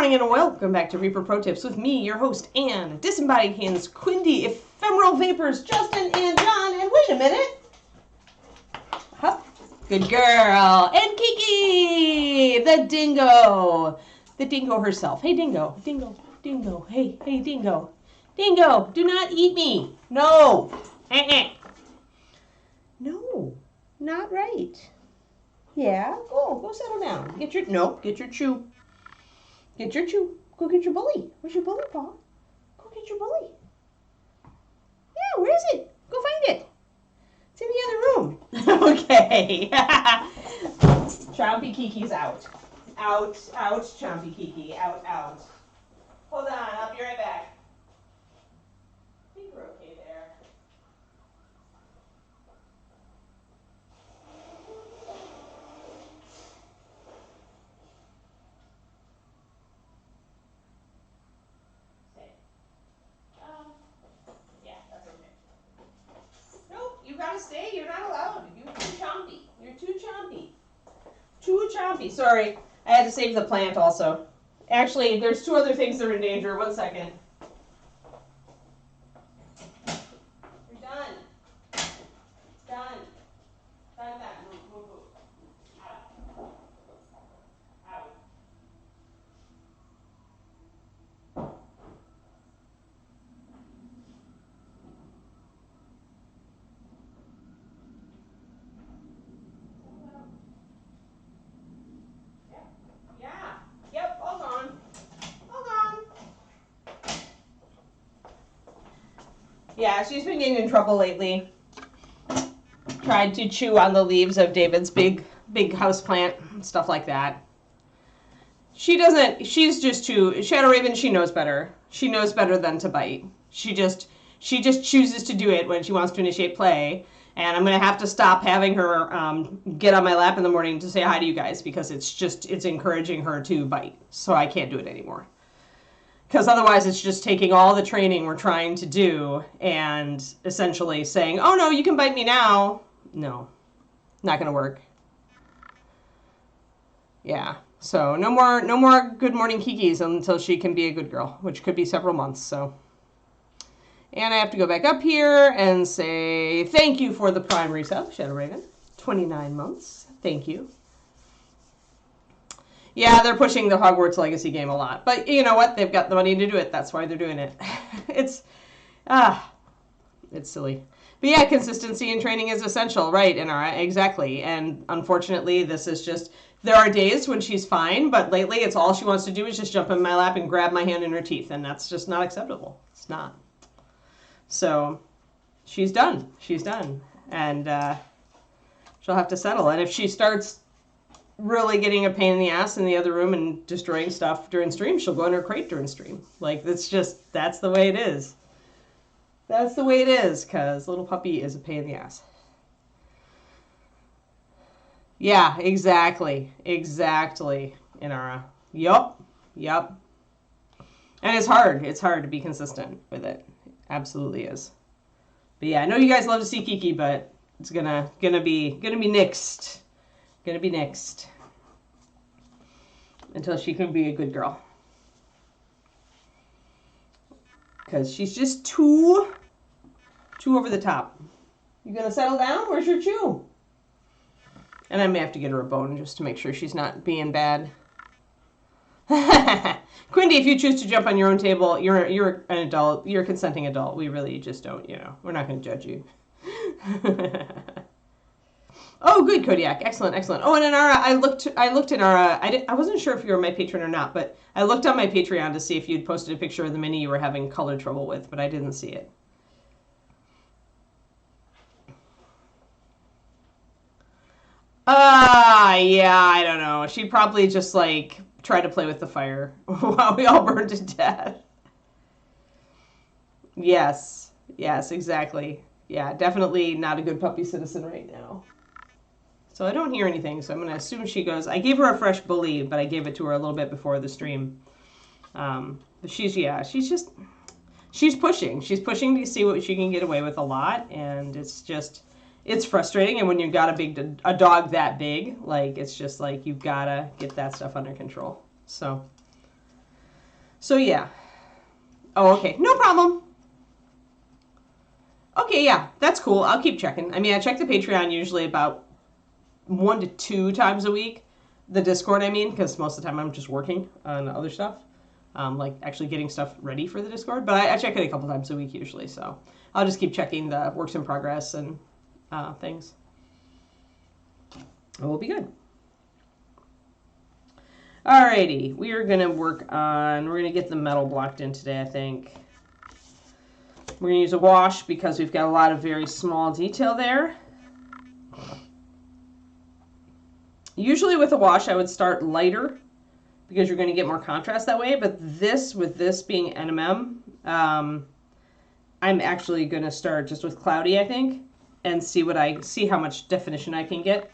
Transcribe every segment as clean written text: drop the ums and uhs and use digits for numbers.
morning and welcome back to Reaper Pro Tips with me, your host, and disembodied hands, Quindy, ephemeral vapors, Justin, and John. And wait a minute. Hup. Good girl. And Kiki, the dingo. The dingo herself. Hey, dingo. Dingo. Dingo. Hey, dingo. Dingo, do not eat me. No. No, not right. Yeah, go settle down. Get your chew. Get your chew. Go get your bully. Where's your bully, Paul? Go get your bully. Yeah, where is it? Go find it. It's in the other room. Okay. Chompy Kiki's out. Out, Chompy Kiki. Out. Hold on, I'll be right back. I think we're okay there. Yeah, that's okay. Nope, you gotta stay. You're not allowed. You're too chompy. You're too chompy. Too chompy. Sorry, I had to save the plant also. Actually, there's two other things that are in danger. 1 second. You're done. It's done. Done that. Move. Out. Out. Yep, hold on. Yeah, she's been getting in trouble lately. Tried to chew on the leaves of David's big house plant, stuff like that. She's just too, Shadow Raven, she knows better. She knows better than to bite. She just chooses to do it when she wants to initiate play. And I'm going to have to stop having her get on my lap in the morning to say hi to you guys because it's encouraging her to bite. So I can't do it anymore. Because otherwise it's just taking all the training we're trying to do and essentially saying, oh no, you can bite me now. No, not going to work. Yeah, so no more good morning Kikis until she can be a good girl, which could be several months, so. And I have to go back up here and say thank you for the prime resub, Shadow Raven. 29 months. Thank you. Yeah, they're pushing the Hogwarts Legacy game a lot. But you know what? They've got the money to do it. That's why they're doing it. It's silly. But yeah, consistency in training is essential, right, Inara? Exactly. And unfortunately, this is just, there are days when she's fine, but lately it's all she wants to do is just jump in my lap and grab my hand in her teeth. And that's just not acceptable. It's not. So she's done. And she'll have to settle. And if she starts really getting a pain in the ass in the other room and destroying stuff during stream, she'll go in her crate during stream. Like, that's the way it is. That's the way it is, because little puppy is a pain in the ass. Yeah, exactly, Inara. Yup. And it's hard to be consistent with it. Absolutely is. But yeah, I know you guys love to see Kiki, but it's gonna be next. Gonna be next. Until she can be a good girl. Because she's just too over the top. You gonna settle down? Where's your chew? And I may have to get her a bone just to make sure she's not being bad. Quindy, if you choose to jump on your own table, you're an adult. You're a consenting adult. We really just don't, we're not going to judge you. Oh, good, Kodiak. Excellent. Oh, and Inara, I looked Inara. I wasn't sure if you were my patron or not, but I looked on my Patreon to see if you'd posted a picture of the mini you were having color trouble with, but I didn't see it. Yeah, I don't know. She probably just, tried to play with the fire while we all burned to death. Yes, exactly. Yeah, definitely not a good puppy citizen right now. So I don't hear anything, so I'm going to assume she goes. I gave her a fresh bully, but I gave it to her a little bit before the stream. But she's pushing. She's pushing to see what she can get away with a lot, and it's frustrating. And when you've got a dog that big, it's just you've got to get that stuff under control. So So yeah. Oh, okay. No problem. Okay, yeah, that's cool. I'll keep checking. I mean, I check the Patreon usually about 1 to 2 times a week. The Discord, I mean, because most of the time I'm just working on other stuff. Like actually getting stuff ready for the Discord. But I check it a couple times a week usually. So I'll just keep checking the works in progress and things. It will be good. Alrighty, we are going to we're going to get the metal blocked in today, I think. We're going to use a wash because we've got a lot of very small detail there. Usually with a wash, I would start lighter because you're going to get more contrast that way. But with this being NMM, I'm actually going to start just with cloudy, I think, and see how much definition I can get.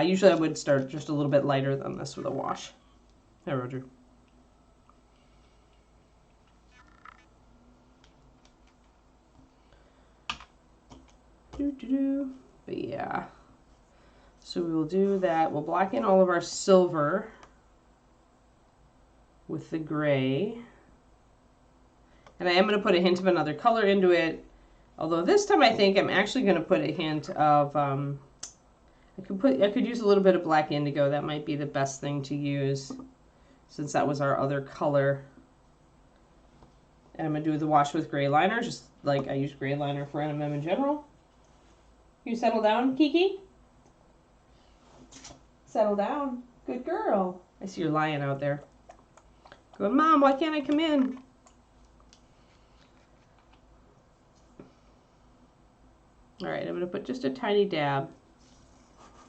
Usually I would start just a little bit lighter than this with a wash. Hey, Roger. But yeah. So we will do that. We'll black in all of our silver with the gray. And I am going to put a hint of another color into it. Although this time I think I'm actually going to put a hint of, I could use a little bit of black indigo. That might be the best thing to use since that was our other color. And I'm going to do the wash with gray liner, just like I use gray liner for NMM in general. You settle down, Kiki? Settle down. Good girl. I see you're lying out there. Going, Mom, why can't I come in? All right, I'm going to put just a tiny dab.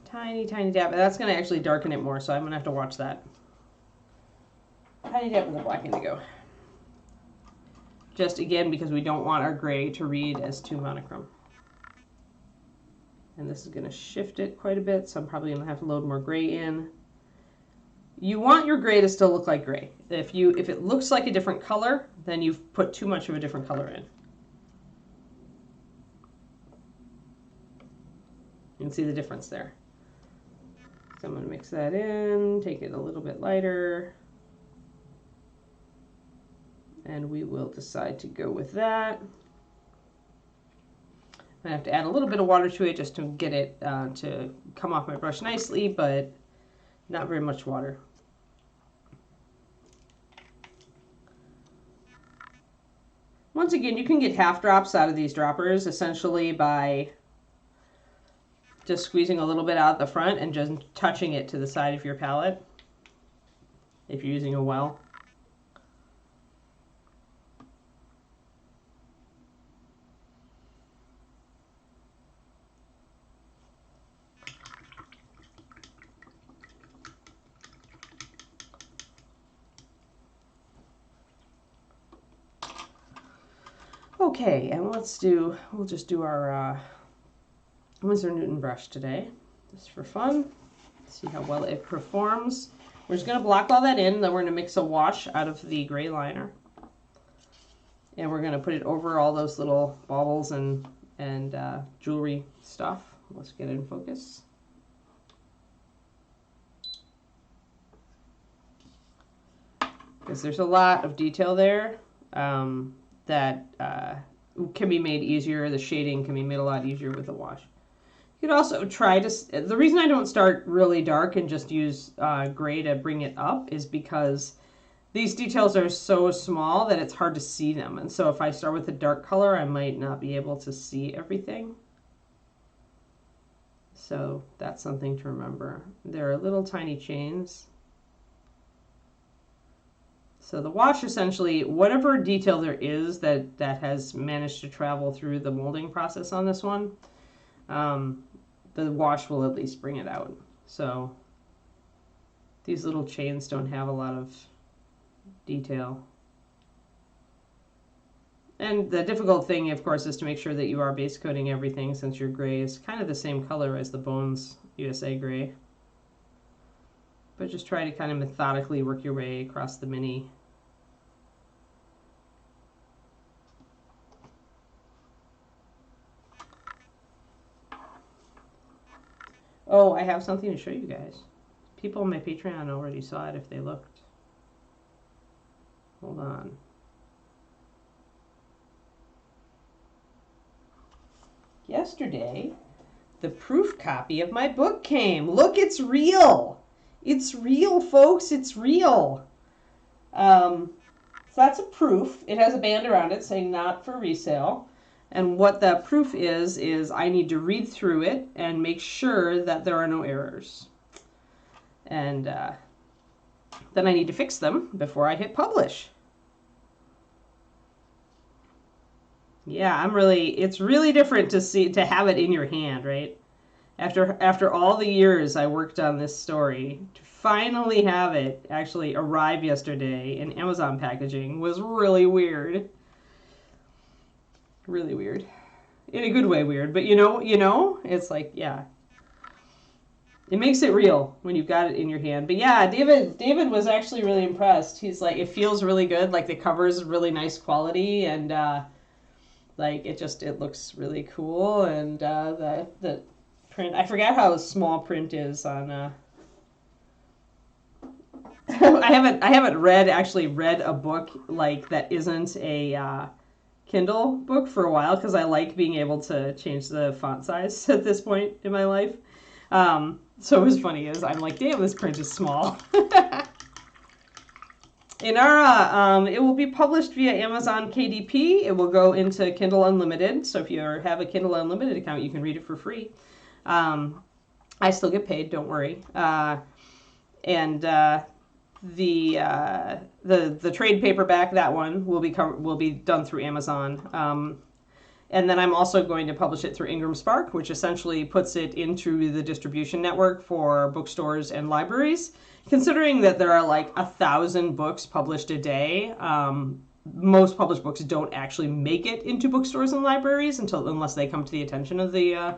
Tiny, tiny dab. That's going to actually darken it more, so I'm going to have to watch that. Tiny dab of the black indigo. Just again, because we don't want our gray to read as too monochrome. And this is going to shift it quite a bit, so I'm probably going to have to load more gray in. You want your gray to still look like gray. If it looks like a different color, then you've put too much of a different color in. You can see the difference there. So I'm going to mix that in, take it a little bit lighter. And we will decide to go with that. I have to add a little bit of water to it just to get it to come off my brush nicely, but not very much water. Once again, you can get half drops out of these droppers essentially by just squeezing a little bit out the front and just touching it to the side of your palette if you're using a well. Okay, and we'll just do our Winsor Newton brush today, just for fun. See how well it performs. We're just going to block all that in, then we're going to mix a wash out of the gray liner. And we're going to put it over all those little baubles and jewelry stuff. Let's get it in focus. Because there's a lot of detail there that can be made easier. The shading can be made a lot easier with a wash. You could also try to, the reason I don't start really dark and just use gray to bring it up is because these details are so small that it's hard to see them. And so if I start with a dark color, I might not be able to see everything. So that's something to remember. There are little tiny chains. So the wash essentially, whatever detail there is that has managed to travel through the molding process on this one, the wash will at least bring it out. So these little chains don't have a lot of detail. And the difficult thing, of course, is to make sure that you are base coating everything, since your gray is kind of the same color as the Bones USA gray. But just try to kind of methodically work your way across the mini. Oh, I have something to show you guys. People on my Patreon already saw it if they looked. Hold on. Yesterday, the proof copy of my book came. Look, it's real. It's real, folks. It's real. So that's a proof. It has a band around it saying not for resale. And what that proof is I need to read through it and make sure that there are no errors. And then I need to fix them before I hit publish. Yeah, it's really different to have it in your hand, right? After all the years I worked on this story, to finally have it actually arrive yesterday in Amazon packaging was really weird. Really weird. In a good way weird, but you know, it's like, yeah. It makes it real when you've got it in your hand. But yeah, David was actually really impressed. He's like, it feels really good, like the cover is really nice quality, and like it looks really cool, and the print, I forgot how small print is on I haven't actually read a book like that isn't a Kindle book for a while, because I like being able to change the font size at this point in my life. So it was funny is I'm like, damn, this print is small. In our, it will be published via Amazon KDP. It will go into Kindle Unlimited. So if you have a Kindle Unlimited account, you can read it for free. I still get paid, don't worry. And the trade paperback, that one will be done through Amazon. And then I'm also going to publish it through Ingram Spark, which essentially puts it into the distribution network for bookstores and libraries. Considering that there are like 1,000 books published a day, most published books don't actually make it into bookstores and libraries unless they come to the attention of the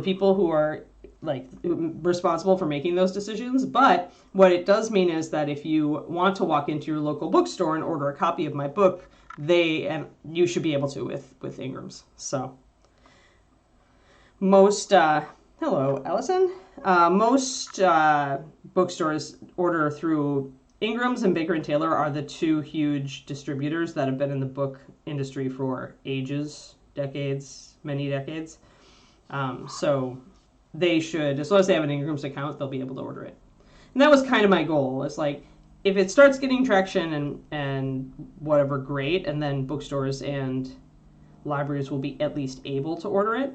people who are like responsible for making those decisions. But what it does mean is that if you want to walk into your local bookstore and order a copy of my book, you should be able to with Ingram's. So most hello Allison, most bookstores order through Ingram's, and Baker and Taylor are the two huge distributors that have been in the book industry for ages, decades, many decades. So they should, as long as they have an Ingram's account, they'll be able to order it. And that was kind of my goal. It's like, if it starts getting traction and whatever, great, and then bookstores and libraries will be at least able to order it.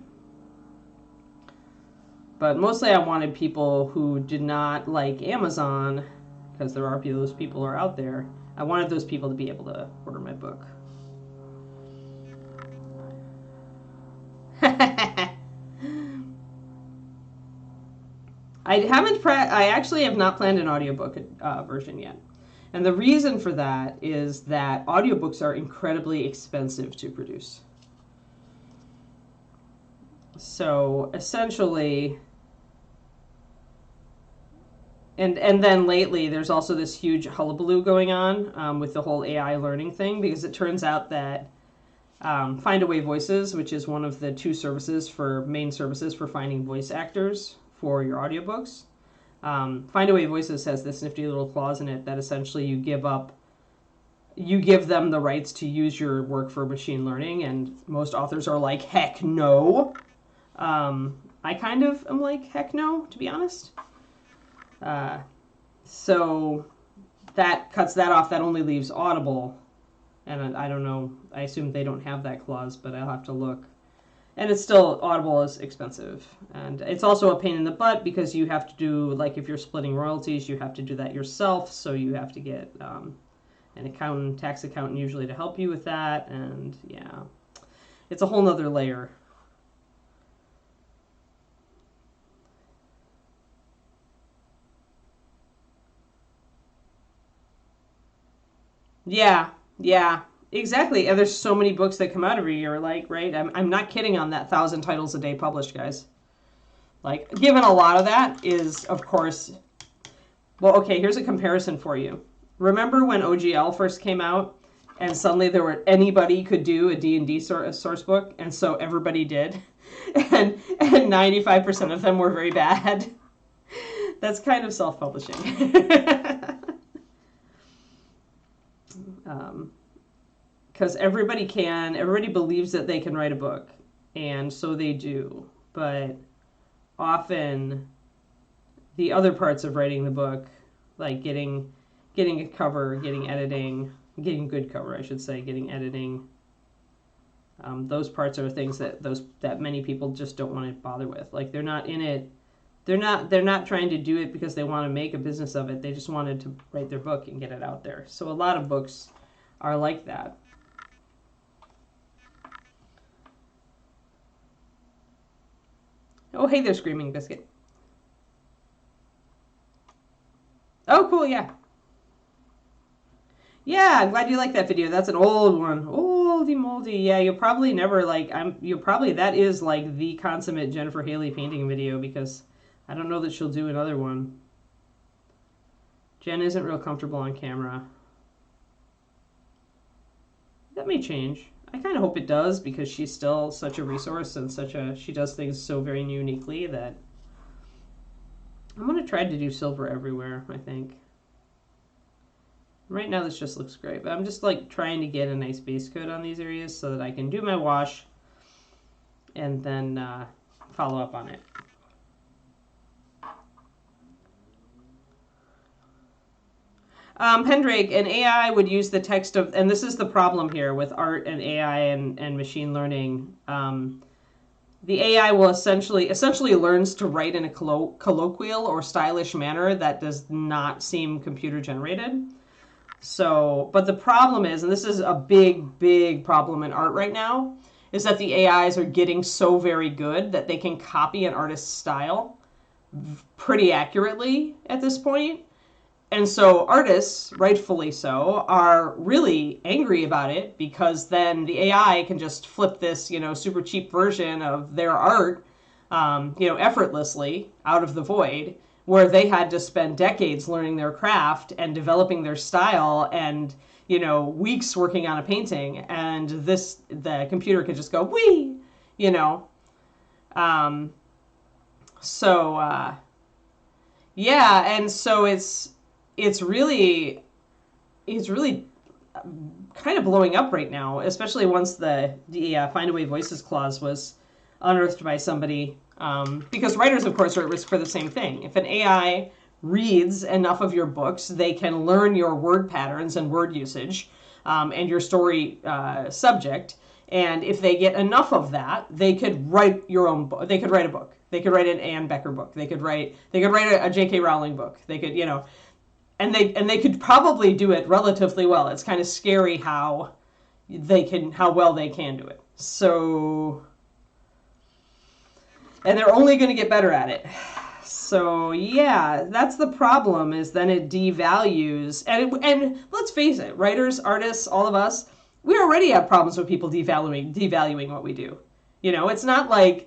But mostly I wanted people who did not like Amazon, because there are those people are out there. I wanted those people to be able to order my book. I actually have not planned an audiobook version yet. And the reason for that is that audiobooks are incredibly expensive to produce. So essentially, and then lately there's also this huge hullabaloo going on with the whole AI learning thing, because it turns out that Findaway Voices, which is one of the two main services for finding voice actors for your audiobooks. Findaway Voices has this nifty little clause in it that essentially you give them the rights to use your work for machine learning, and most authors are like, heck no. I kind of am like, heck no, to be honest. So that cuts that off. That only leaves Audible, and I don't know, I assume they don't have that clause, but I'll have to look. And it's still, Audible is expensive. And it's also a pain in the butt, because you have to do, like if you're splitting royalties, you have to do that yourself. So you have to get an tax accountant usually to help you with that. And yeah, it's a whole nother layer. Yeah, yeah. Exactly. And there's so many books that come out every year, like, right? I'm not kidding on that 1,000 titles a day published, guys. Like, given a lot of that is, of course, well, okay, here's a comparison for you. Remember when OGL first came out and suddenly anybody could do a D&D source book, and so everybody did, and 95% of them were very bad? That's kind of self-publishing. Because everybody believes that they can write a book, and so they do. But often the other parts of writing the book, like getting a cover, getting editing, getting good cover, I should say, getting editing, those parts are things that many people just don't want to bother with. Like, they're not in it. They're not trying to do it because they want to make a business of it. They just wanted to write their book and get it out there. So a lot of books are like that. Oh, hey there, Screaming Biscuit. Oh, cool, yeah. Yeah, I'm glad you like that video. That's an old one. Oldie moldy. Yeah, you'll probably never that is like the consummate Jennifer Haley painting video, because I don't know that she'll do another one. Jen isn't real comfortable on camera. That may change. I kind of hope it does, because she's still such a resource and she does things so very uniquely that I'm going to try to do silver everywhere, I think. Right now this just looks great, but I'm just like trying to get a nice base coat on these areas so that I can do my wash and then follow up on it. Pendrake, an AI would use the text of, and this is the problem here with art and AI and machine learning. The AI will essentially learns to write in a colloquial or stylish manner that does not seem computer generated. So, but the problem is, and this is a big problem in art right now, is that the AIs are getting so very good that they can copy an artist's style pretty accurately at this point. And so artists, rightfully so, are really angry about it, because then the AI can just flip this, super cheap version of their art, effortlessly out of the void, where they had to spend decades learning their craft and developing their style and, weeks working on a painting. And the computer can just go, wee, yeah, and so it's really kind of blowing up right now, especially once the Find Away Voices clause was unearthed by somebody, because writers, of course, are at risk for the same thing. If an AI reads enough of your books, they can learn your word patterns and word usage, and your story subject. And if they get enough of that, they could write your own book. They could write a book. They could write an Anne Becker book. They could write a J.K. Rowling book. They could, and they could probably do it relatively well. It's kind of scary how well they can do it. So, and they're only going to get better at it. So yeah, that's the problem, is then it devalues, and let's face it, writers, artists, all of us, we already have problems with people devaluing what we do. It's not like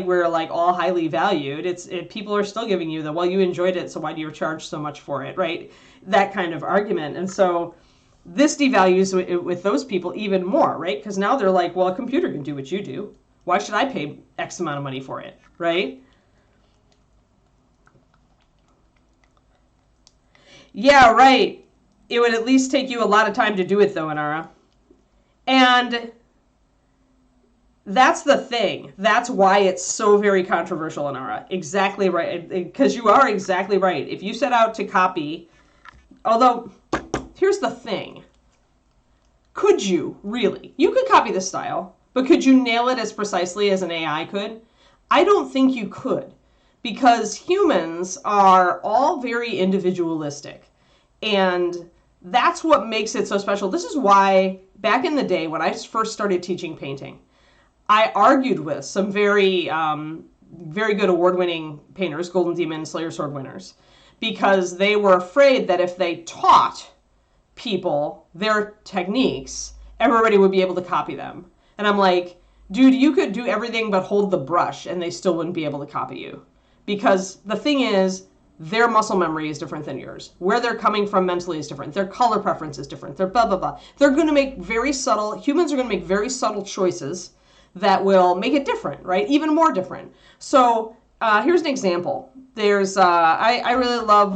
we're like all highly valued. People are still giving you well, you enjoyed it, so why do you charge so much for it, right? That kind of argument. And so this devalues with those people even more, right? Because now they're like, well, a computer can do what you do. Why should I pay X amount of money for it, right? Yeah, right. It would at least take you a lot of time to do it, though, Inara. And that's the thing. That's why it's so very controversial, Inara. Exactly right. Because you are exactly right. If you set out to copy, although, here's the thing. Could you, really? You could copy the style, but could you nail it as precisely as an AI could? I don't think you could, because humans are all very individualistic. And that's what makes it so special. This is why, back in the day, when I first started teaching painting, I argued with some very good award-winning painters, Golden Demon, Slayer Sword winners, because they were afraid that if they taught people their techniques, everybody would be able to copy them. And I'm like, dude, you could do everything but hold the brush and they still wouldn't be able to copy you. Because the thing is, their muscle memory is different than yours. Where they're coming from mentally is different. Their color preference is different. Their blah, blah, blah. They're going to make humans are going to make very subtle choices that will make it different, right? Even more different. So here's an example. There's, I really love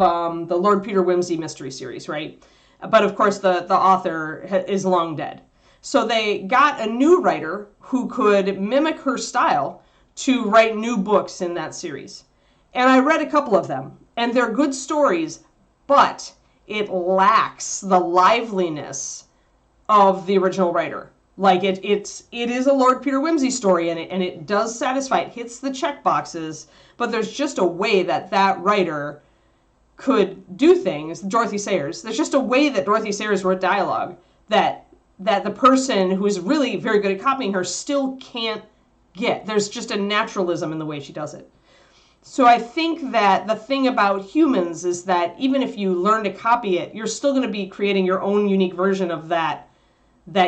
the Lord Peter Wimsey mystery series, right? but of course the author is long dead. So they got a new writer who could mimic her style to write new books in that series. And I read a couple of them, and they're good stories, but it lacks the liveliness of the original writer. Like it is a Lord Peter Wimsey story, and it does satisfy. It hits the check boxes, but there's just a way that writer could do things. Dorothy Sayers. There's just a way that Dorothy Sayers wrote dialogue that the person who is really very good at copying her still can't get. There's just a naturalism in the way she does it. So I think that the thing about humans is that even if you learn to copy it, you're still going to be creating your own unique version of that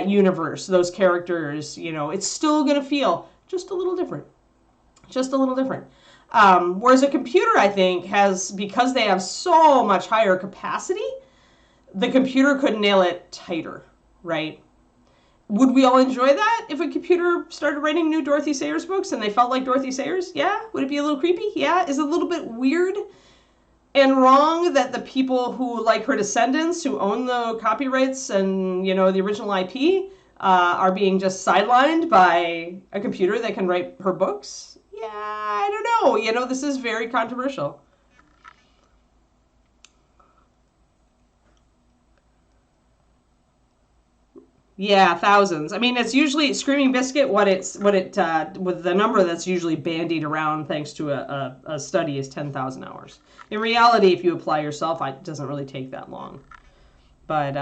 universe, those characters. It's still going to feel just a little different. Just a little different. Whereas a computer, I think, because they have so much higher capacity, the computer could nail it tighter, right? Would we all enjoy that if a computer started writing new Dorothy Sayers books and they felt like Dorothy Sayers? Yeah. Would it be a little creepy? Yeah. Is it a little bit weird and wrong that the people who, like her descendants, who own the copyrights and, the original IP, are being just sidelined by a computer that can write her books? Yeah, I don't know. This is very controversial. Yeah, thousands. I mean, it's usually Screaming Biscuit. With the number that's usually bandied around, thanks to a study, is 10,000 hours. In reality, if you apply yourself, it doesn't really take that long. But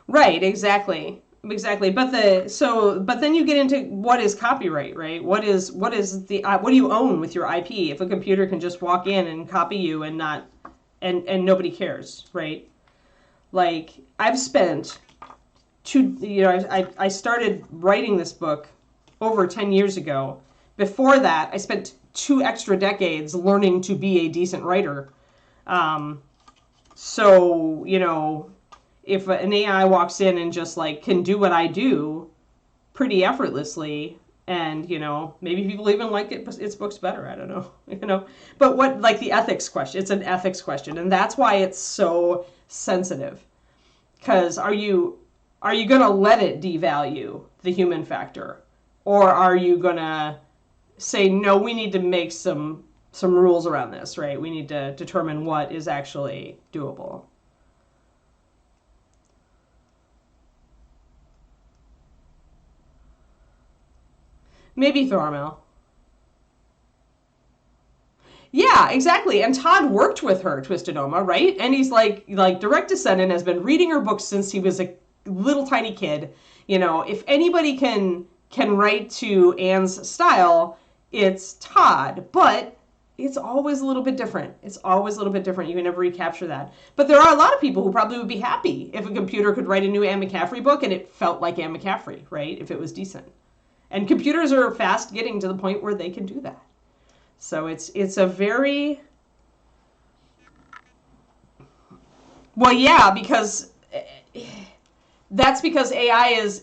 right, exactly. Exactly. But then you get into what is copyright, right? What do you own with your IP if a computer can just walk in and copy you and not and nobody cares, right? Like I've spent I started writing this book over 10 years ago. Before that, I spent 2 extra decades learning to be a decent writer. So, if an AI walks in and just can do what I do pretty effortlessly, and maybe people even like its books better, I don't know. But what, the ethics question, it's an ethics question, and that's why it's so sensitive. Because are you going to let it devalue the human factor, or are you going to say, no, we need to make some rules around this, right? We need to determine what is actually doable. Maybe Thormel. Yeah, exactly. And Todd worked with her, Twisted Oma, right? And he's like direct descendant, has been reading her books since he was a little tiny kid. If anybody can write to Anne's style, it's Todd. But it's always a little bit different. It's always a little bit different. You can never recapture that. But there are a lot of people who probably would be happy if a computer could write a new Anne McCaffrey book and it felt like Anne McCaffrey, right? If it was decent. And computers are fast getting to the point where they can do that. So it's a very... Well, yeah, because that's because AI is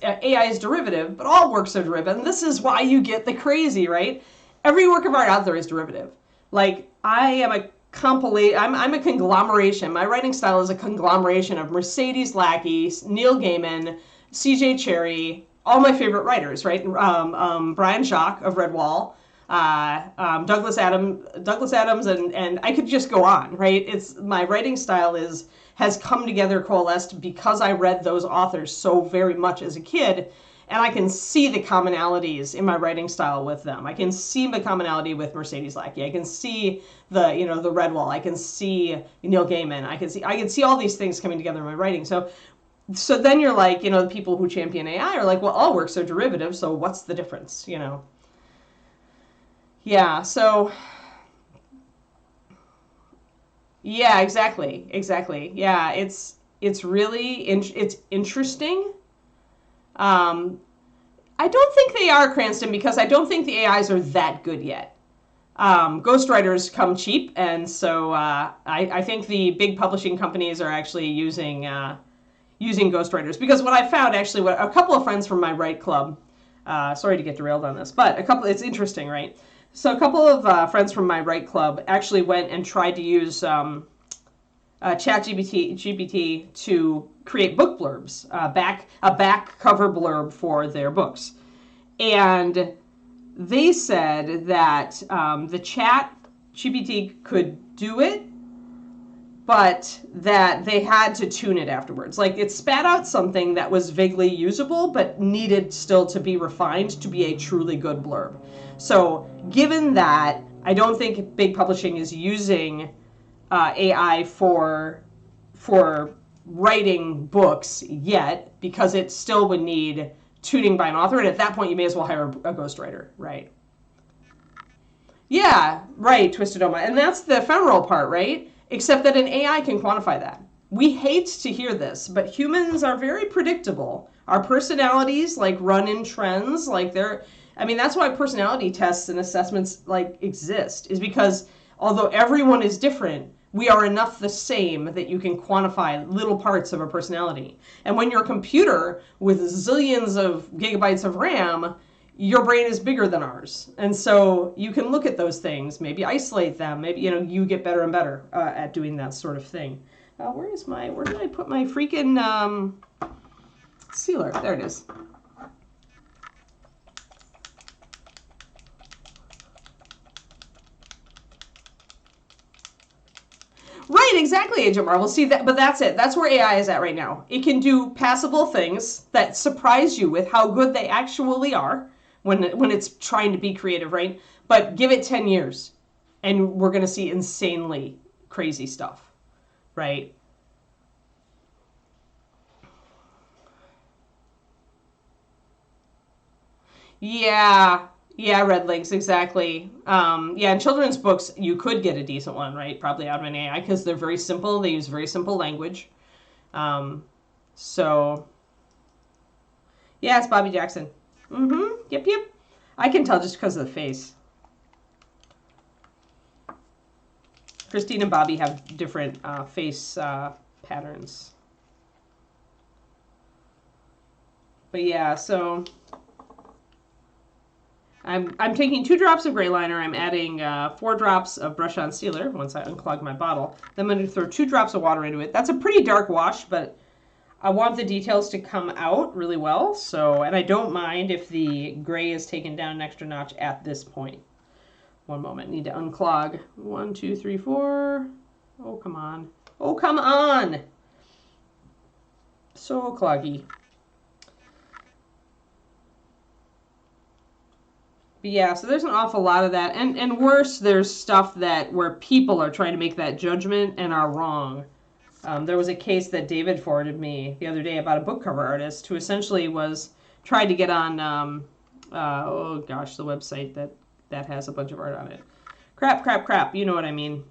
derivative, but all works are derivative. And this is why you get the crazy, right? Every work of art out there is derivative. I am I'm a conglomeration. My writing style is a conglomeration of Mercedes Lackey, Neil Gaiman, C.J. Cherryh, all my favorite writers, right? Brian Jacques of Redwall, Douglas Adams, and I could just go on, right? My writing style has come together, coalesced because I read those authors so very much as a kid, and I can see the commonalities in my writing style with them. I can see the commonality with Mercedes Lackey. I can see the Redwall. I can see Neil Gaiman. I can see all these things coming together in my writing. So then you're the people who champion AI are like, well, all works are derivative, so what's the difference, Yeah, so... Yeah, exactly. Yeah, it's really... it's interesting. I don't think they are, Cranston, because I don't think the AIs are that good yet. Ghostwriters come cheap, and so I think the big publishing companies are actually using ghostwriters, because what I found actually, a couple of friends from my Write Club, sorry to get derailed on this, but it's interesting, right? So a couple of friends from my Write Club actually went and tried to use GPT to create book blurbs, a back cover blurb for their books. And they said that the chat GPT could do it, but that they had to tune it afterwards. Like, it spat out something that was vaguely usable, but needed still to be refined to be a truly good blurb. So given that, I don't think big publishing is using AI for writing books yet, because it still would need tuning by an author, and at that point you may as well hire a ghostwriter, right? Yeah, right, Twisted Oma. And that's the ephemeral part, right? Except that an AI can quantify that. We hate to hear this, but humans are very predictable. Our personalities like run in trends, like that's why personality tests and assessments like exist, is because although everyone is different, we are enough the same that you can quantify little parts of a personality. And when you're a computer with zillions of gigabytes of RAM, your brain is bigger than ours. And so you can look at those things, maybe isolate them, maybe, you get better and better at doing that sort of thing. Where did I put my freaking sealer? There it is. Right, exactly, Agent Marvel. See, but that's it. That's where AI is at right now. It can do passable things that surprise you with how good they actually are when it's trying to be creative, right? But give it 10 years, and we're going to see insanely crazy stuff, right? Yeah, red links, exactly. In children's books, you could get a decent one, right? Probably out of an AI, because they're very simple. They use very simple language. So, yeah, it's Bobby Jackson. Yep. I can tell just because of the face. Christine and Bobby have different face patterns. But yeah, so I'm taking 2 drops of gray liner. I'm adding 4 drops of brush on sealer once I unclog my bottle. Then I'm going to throw 2 drops of water into it. That's a pretty dark wash, but I want the details to come out really well. So, and I don't mind if the gray is taken down an extra notch at this point. One moment, need to unclog. 1, 2, 3, 4. Oh, come on. Oh, come on. So cloggy. But yeah, so there's an awful lot of that. And worse, there's stuff where people are trying to make that judgment and are wrong. There was a case that David forwarded me the other day about a book cover artist who essentially tried to get on, the website that has a bunch of art on it. Crap. You know what I mean.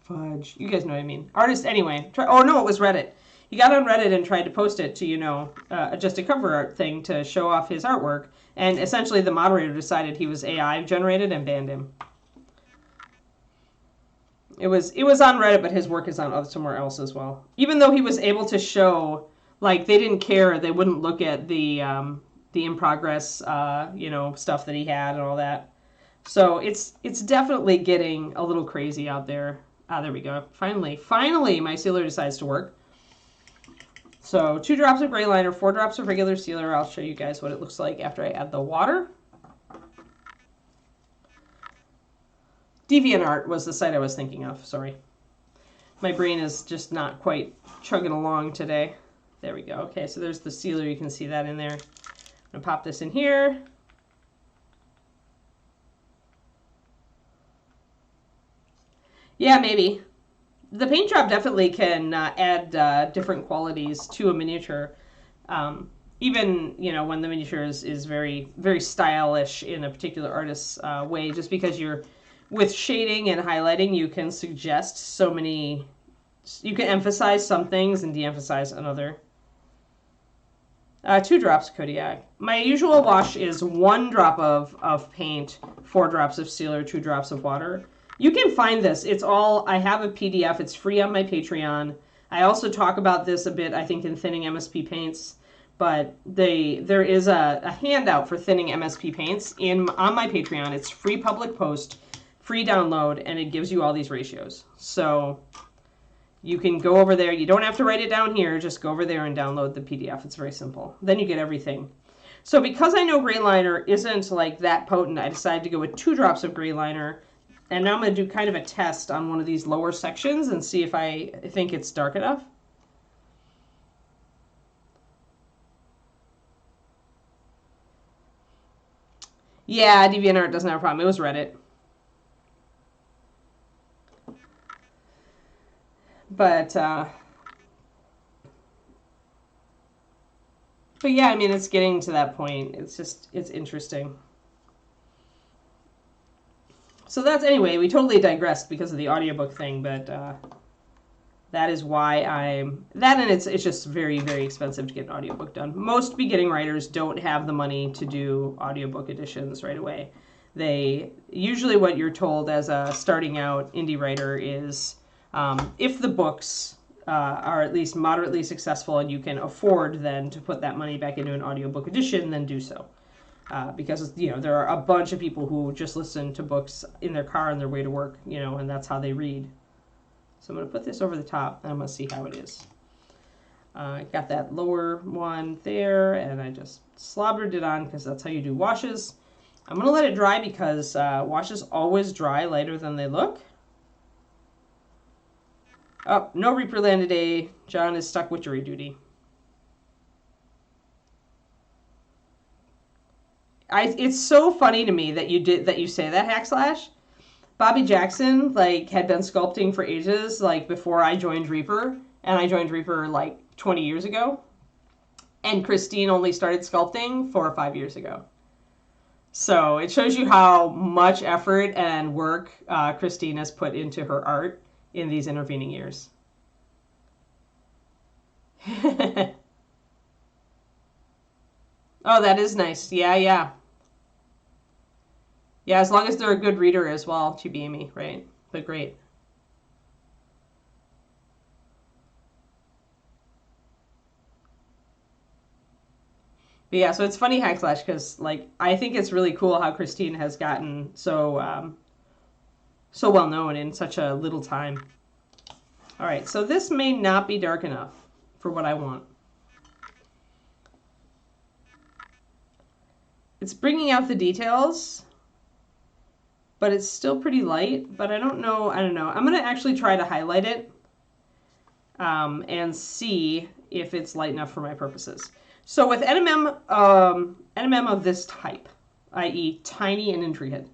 Fudge. You guys know what I mean. Artist, anyway. It was Reddit. He got on Reddit and tried to post it to, just a cover art thing to show off his artwork. And essentially the moderator decided he was AI generated and banned him. It was on Reddit, but his work is on somewhere else as well. Even though he was able to show, like, they didn't care, they wouldn't look at the in progress, stuff that he had and all that. So it's definitely getting a little crazy out there. There we go. Finally, my sealer decides to work. So 2 drops of gray liner, 4 drops of regular sealer. I'll show you guys what it looks like after I add the water. DeviantArt was the site I was thinking of. Sorry. My brain is just not quite chugging along today. There we go. Okay, so there's the sealer. You can see that in there. I'm going to pop this in here. Yeah, maybe. The paint job definitely can add different qualities to a miniature. Even, when the miniature is very, very stylish in a particular artist's way, just because with shading and highlighting, you can suggest you can emphasize some things and de-emphasize another. 2 drops of Kodiak. My usual wash is 1 drop of paint, 4 drops of sealer, 2 drops of water. You can find this. I have a PDF. It's free on my Patreon. I also talk about this a bit, I think, in Thinning MSP Paints. but there is a handout for thinning MSP paints on my Patreon. It's free public post, free download, and it gives you all these ratios. So you can go over there. You don't have to write it down here. Just go over there and download the PDF. It's very simple. Then you get everything. So because I know gray liner isn't like that potent, I decided to go with 2 drops of gray liner. And now I'm going to do kind of a test on one of these lower sections and see if I think it's dark enough. Yeah, DeviantArt doesn't have a problem. It was Reddit. But yeah, I mean, it's getting to that point. It's interesting. So that's, anyway, we totally digressed because of the audiobook thing, but that is why and it's just very, very expensive to get an audiobook done. Most beginning writers don't have the money to do audiobook editions right away. Usually what you're told as a starting out indie writer is if the books are at least moderately successful and you can afford then to put that money back into an audiobook edition, then do so. Because, there are a bunch of people who just listen to books in their car on their way to work, and that's how they read. So I'm going to put this over the top, and I'm going to see how it is. I got that lower one there, and I just slobbered it on because that's how you do washes. I'm going to let it dry because washes always dry lighter than they look. Oh, no Reaper Land today. John is stuck with jury duty. It's so funny to me that you say that, Hackslash. Bobby Jackson had been sculpting for ages, before I joined Reaper, and I joined Reaper 20 years ago. And Christine only started sculpting 4 or 5 years ago. So it shows you how much effort and work Christine has put into her art in these intervening years. Oh, that is nice. Yeah. Yeah, as long as they're a good reader as well, Chibiemi, right? But great. But yeah, so it's funny, Hackslash, because I think it's really cool how Christine has gotten so well known in such a little time. All right, so this may not be dark enough for what I want. It's bringing out the details, but it's still pretty light. But I don't know. I'm going to actually try to highlight it and see if it's light enough for my purposes. So with NMM of this type, i.e. tiny and intricate,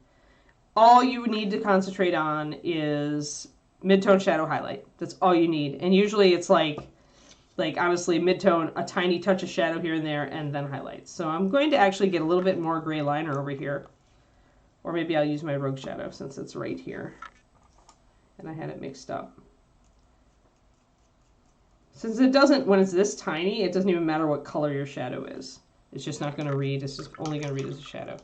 all you need to concentrate on is mid-tone shadow highlight. That's all you need. And usually it's honestly mid-tone, a tiny touch of shadow here and there, and then highlights. So I'm going to actually get a little bit more gray liner over here. Or maybe I'll use my rogue shadow since it's right here. And I had it mixed up. Since it doesn't, when it's this tiny, it doesn't even matter what color your shadow is. It's just not going to read. It's just only going to read as a shadow.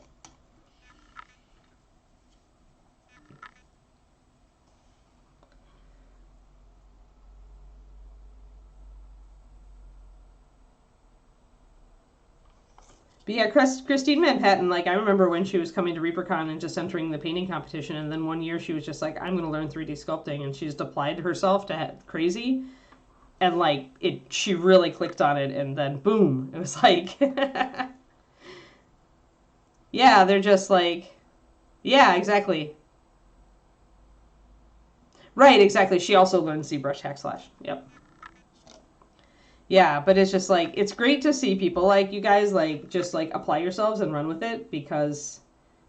But yeah, Christine Manhattan, I remember when she was coming to ReaperCon and just entering the painting competition, and then one year she was just like, I'm going to learn 3D sculpting, and she just applied herself to crazy, and she really clicked on it, and then boom, it was yeah, they're just yeah, exactly. Right, exactly. She also learned ZBrush Hackslash. Yep. Yeah, but it's just it's great to see people like you guys just apply yourselves and run with it, because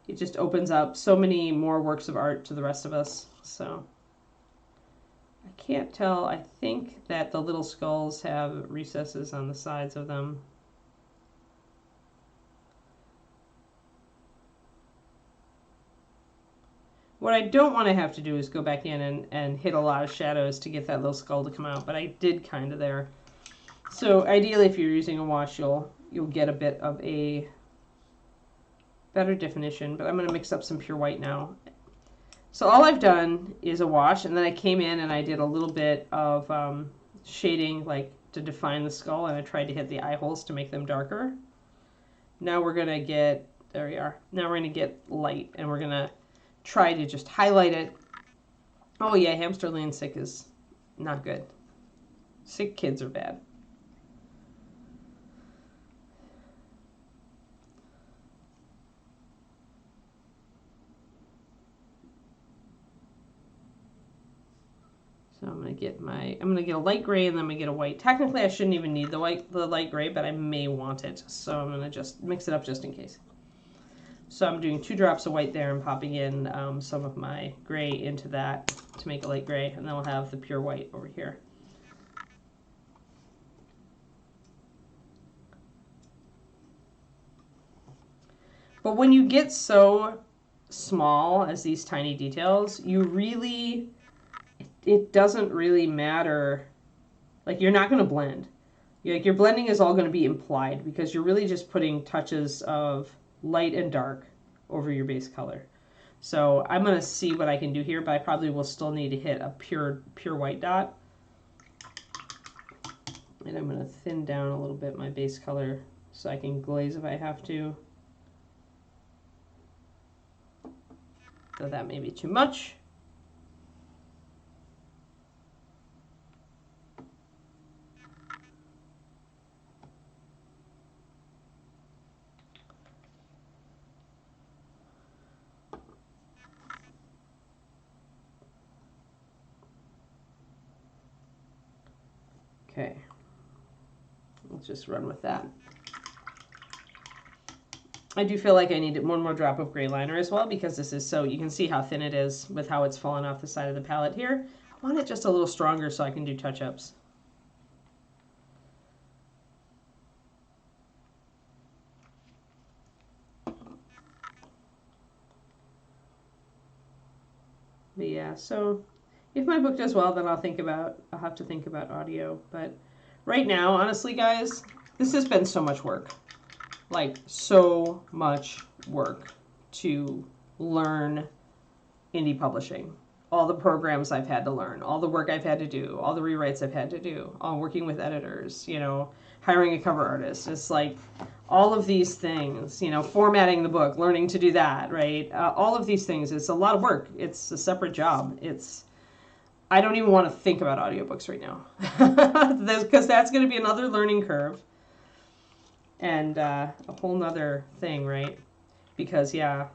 it just opens up so many more works of art to the rest of us. So I can't tell. I think that the little skulls have recesses on the sides of them. What I don't want to have to do is go back in and hit a lot of shadows to get that little skull to come out, but I did kind of there. So ideally, if you're using a wash, you'll get a bit of a better definition, but I'm going to mix up some pure white now. So all I've done is a wash, and then I came in and I did a little bit of shading, to define the skull, and I tried to hit the eye holes to make them darker. Now we're going to get, there we are. Now we're going to get light, and we're going to try to just highlight it. Oh yeah, hamster laying sick is not good. Sick kids are bad. So I'm gonna get a light gray, and then I'm gonna get a white. Technically, I shouldn't even need the light gray, but I may want it, so I'm gonna just mix it up just in case. So I'm doing 2 drops of white there and popping in some of my gray into that to make a light gray, and then we'll have the pure white over here. But when you get so small as these tiny details, you really, it doesn't really matter. Like, you're not going to blend. Like, your blending is all going to be implied because you're really just putting touches of light and dark over your base color. So I'm going to see what I can do here, but I probably will still need to hit a pure white dot. And I'm going to thin down a little bit my base color so I can glaze if I have to. So that may be too much. Okay, let's just run with that. I do feel like I need one more drop of gray liner as well because this is so, you can see how thin it is with how it's fallen off the side of the palette here. I want it just a little stronger so I can do touch-ups. But yeah, so if my book does well, then I'll have to think about audio. But right now, honestly, guys, this has been so much work. Like, so much work to learn indie publishing. All the programs I've had to learn, all the work I've had to do, all the rewrites I've had to do, all working with editors, you know, hiring a cover artist. It's like all of these things, you know, formatting the book, learning to do that, right? All of these things, it's a lot of work. It's a separate job. I don't even want to think about audiobooks right now because that's going to be another learning curve. And a whole nother thing, right? Because if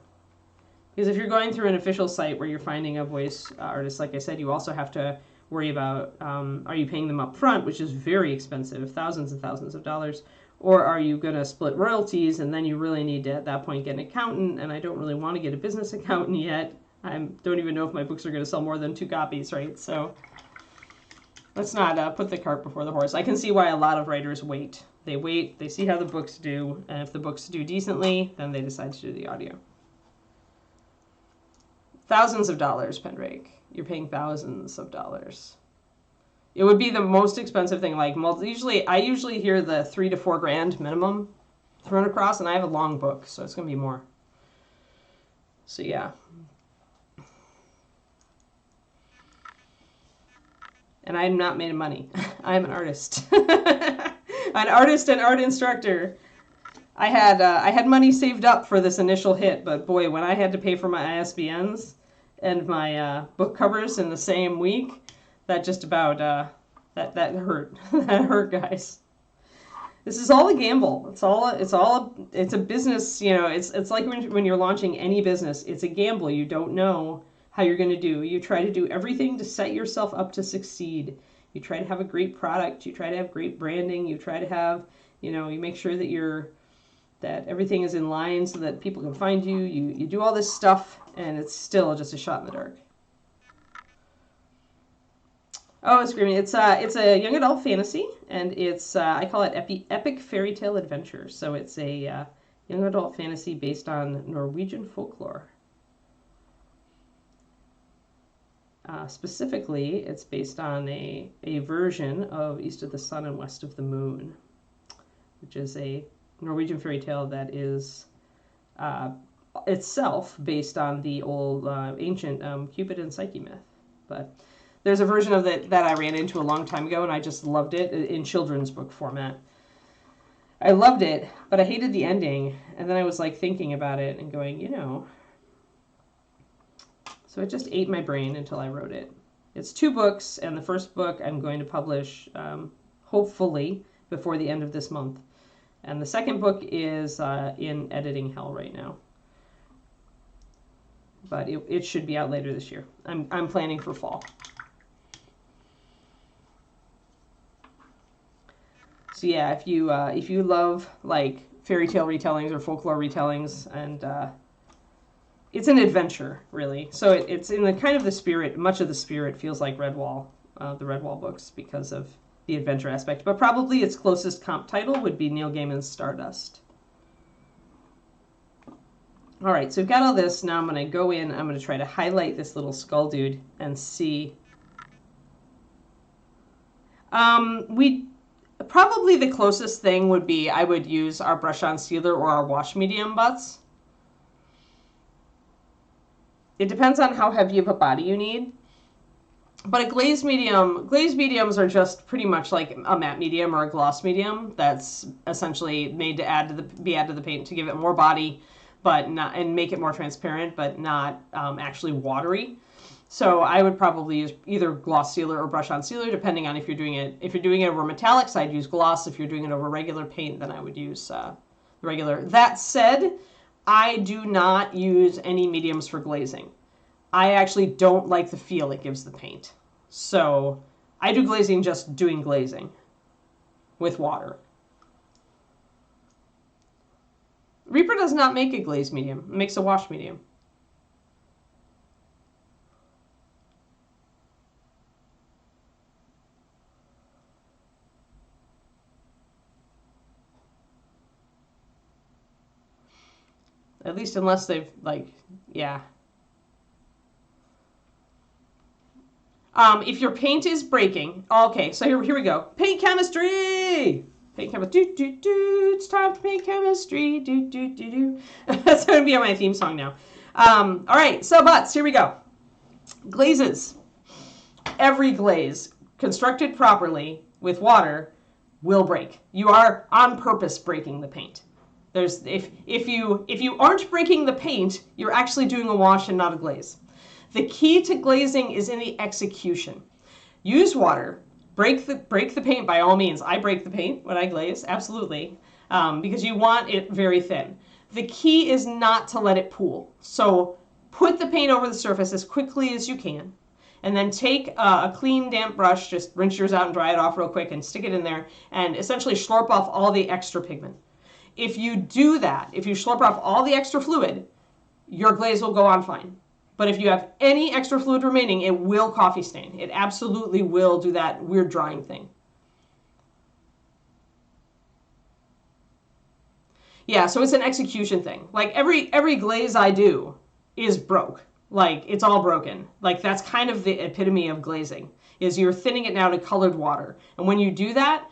you're going through an official site where you're finding a voice artist, like I said, you also have to worry about, are you paying them up front, which is very expensive, thousands and thousands of dollars, or are you going to split royalties, and then you really need to, at that point, get an accountant, and I don't really want to get a business accountant yet. I don't even know if my books are going to sell more than 2 copies, right? So let's not put the cart before the horse. I can see why a lot of writers wait. They wait, they see how the books do, and if the books do decently, then they decide to do the audio. Thousands of dollars, Pendrake. You're paying thousands of dollars. It would be the most expensive thing. Like, I usually hear the $3 to $4 grand minimum thrown across, and I have a long book, so it's going to be more. So yeah. And I'm not made of money. I'm an artist. An artist and art instructor. I had money saved up for this initial hit, but boy, when I had to pay for my ISBNs and my book covers in the same week, that just about that hurt. That hurt, guys. This is all a gamble. It's a business. You know, it's like when you're launching any business. It's a gamble. You don't know how you're going to do. You try to do everything to set yourself up to succeed. You try to have a great product. You try to have great branding. You try to have, you know, you make sure that everything is in line so that people can find you. You do all this stuff, and it's still just a shot in the dark. Oh, Screaming! It's a young adult fantasy, and it's I call it epic fairy tale adventure. So it's a young adult fantasy based on Norwegian folklore. Specifically, it's based on a version of East of the Sun and West of the Moon, which is a Norwegian fairy tale that is itself based on the old ancient Cupid and Psyche myth. But There's a version of that I ran into a long time ago, and I just loved it in children's book format. I loved it, but I hated the ending. And then I was like thinking about it and going, so it just ate my brain until I wrote it. It's 2 books, and the first book I'm going to publish, hopefully, before the end of this month. And the second book is in editing hell right now. But it should be out later this year. I'm planning for fall. So yeah, if you love like fairy tale retellings or folklore retellings, and it's an adventure really. So it's in the kind of the spirit. Much of the spirit feels like Redwall, the Redwall books, because of the adventure aspect. But probably its closest comp title would be Neil Gaiman's Stardust. All right, so we've got all this. Now I'm going to go in. I'm going to try to highlight this little skull dude and see. Probably the closest thing would be I would use our brush-on sealer or our wash medium butts. It depends on how heavy of a body you need. But a glazed mediums are just pretty much like a matte medium or a gloss medium that's essentially made to be added to the paint to give it more body, but not, and make it more transparent, but not actually watery. So I would probably use either gloss sealer or brush-on sealer, depending on if you're doing it. If you're doing it over metallics, I'd use gloss. If you're doing it over regular paint, then I would use the regular. That said, I do not use any mediums for glazing. I actually don't like the feel it gives the paint. So I do glazing just doing glazing with water. Reaper does not make a glazed medium. It makes a wash medium. At least unless they've, yeah. If your paint is breaking, okay, so here we go. Paint chemistry! Paint chemistry, it's time to paint chemistry, That's going to be on my theme song now. All right, so butts, here we go. Glazes. Every glaze, constructed properly with water, will break. You are on purpose breaking the paint. If you aren't breaking the paint, you're actually doing a wash and not a glaze. The key to glazing is in the execution. Use water. Break the paint by all means. I break the paint when I glaze, absolutely, because you want it very thin. The key is not to let it pool. So put the paint over the surface as quickly as you can, and then take a clean, damp brush, just rinse yours out and dry it off real quick, and stick it in there, and essentially slurp off all the extra pigment. If you do that, if you slurp off all the extra fluid, your glaze will go on fine. But if you have any extra fluid remaining, it will coffee stain. It absolutely will do that weird drying thing. Yeah, so it's an execution thing. Like every glaze I do is broke. Like it's all broken. Like that's kind of the epitome of glazing, is you're thinning it down to colored water. And when you do that,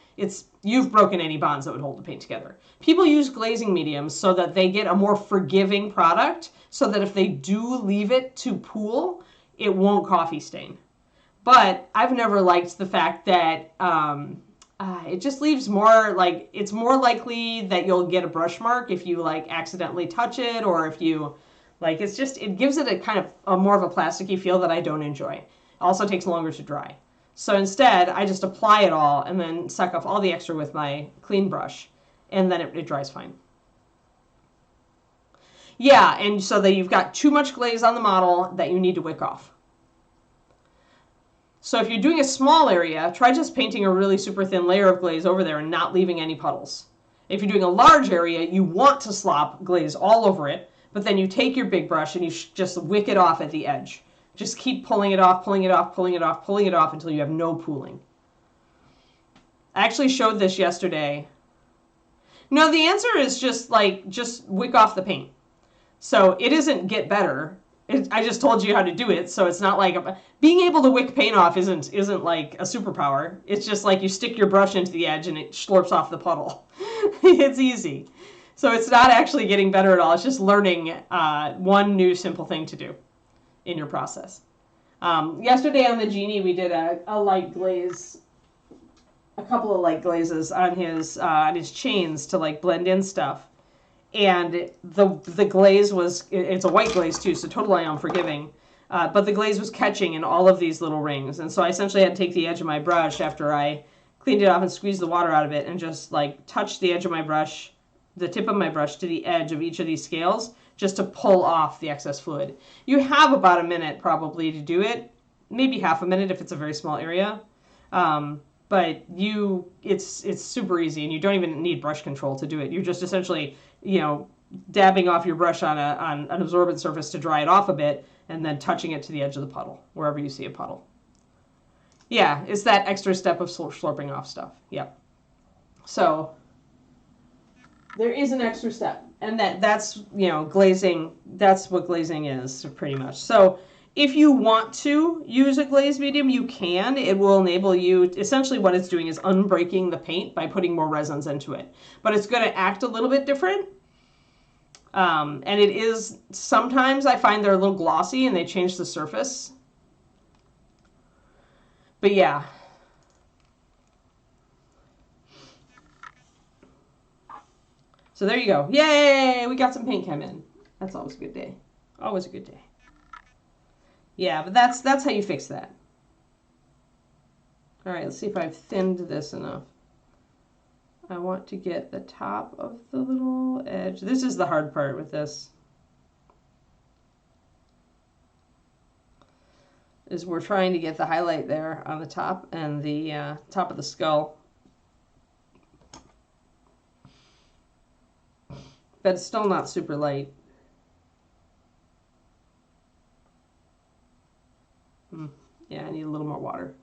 you've broken any bonds that would hold the paint together. People use glazing mediums so that they get a more forgiving product, so that if they do leave it to pool, it won't coffee stain. But I've never liked the fact that it just leaves more, like, it's more likely that you'll get a brush mark if you like accidentally touch it, or if you like, it gives it a kind of a more of a plasticky feel that I don't enjoy. It also takes longer to dry. So instead, I just apply it all and then suck off all the extra with my clean brush, and then it dries fine. Yeah, and so that you've got too much glaze on the model that you need to wick off. So if you're doing a small area, try just painting a really super thin layer of glaze over there and not leaving any puddles. If you're doing a large area, you want to slop glaze all over it, but then you take your big brush and you just wick it off at the edge. Just keep pulling it off, pulling it off, pulling it off, pulling it off until you have no pooling. I actually showed this yesterday. No, the answer is just wick off the paint. So it isn't get better. I just told you how to do it, so it's not like being able to wick paint off isn't like a superpower. It's just like you stick your brush into the edge and it slurps off the puddle. It's easy. So it's not actually getting better at all. It's just learning one new simple thing to do in your process. Yesterday on the Genie, we did a light glaze, a couple of light glazes on his chains to like blend in stuff. And the glaze was, it's a white glaze too, so totally unforgiving. But the glaze was catching in all of these little rings. And so I essentially had to take the edge of my brush after I cleaned it off and squeezed the water out of it and just like touch the edge of my brush, the tip of my brush to the edge of each of these scales just to pull off the excess fluid. You have about a minute probably to do it, maybe half a minute if it's a very small area. But it's super easy, and you don't even need brush control to do it. You're just essentially, dabbing off your brush on an absorbent surface to dry it off a bit, and then touching it to the edge of the puddle, wherever you see a puddle. Yeah, it's that extra step of slurping off stuff. Yep. So there is an extra step, and that's glazing. That's what glazing is pretty much. So if you want to use a glazed medium, you can. It will enable you, essentially what it's doing is unbreaking the paint by putting more resins into it. But it's going to act a little bit different. And it is, sometimes I find they're a little glossy and they change the surface. But yeah. So there you go. Yay! We got some paint chem in. That's always a good day. Always a good day. Yeah, but that's how you fix that. All right, let's see if I've thinned this enough. I want to get the top of the little edge. This is the hard part with this. Is we're trying to get the highlight there on the top and the top of the skull. But it's still not super light. Yeah, I need a little more water.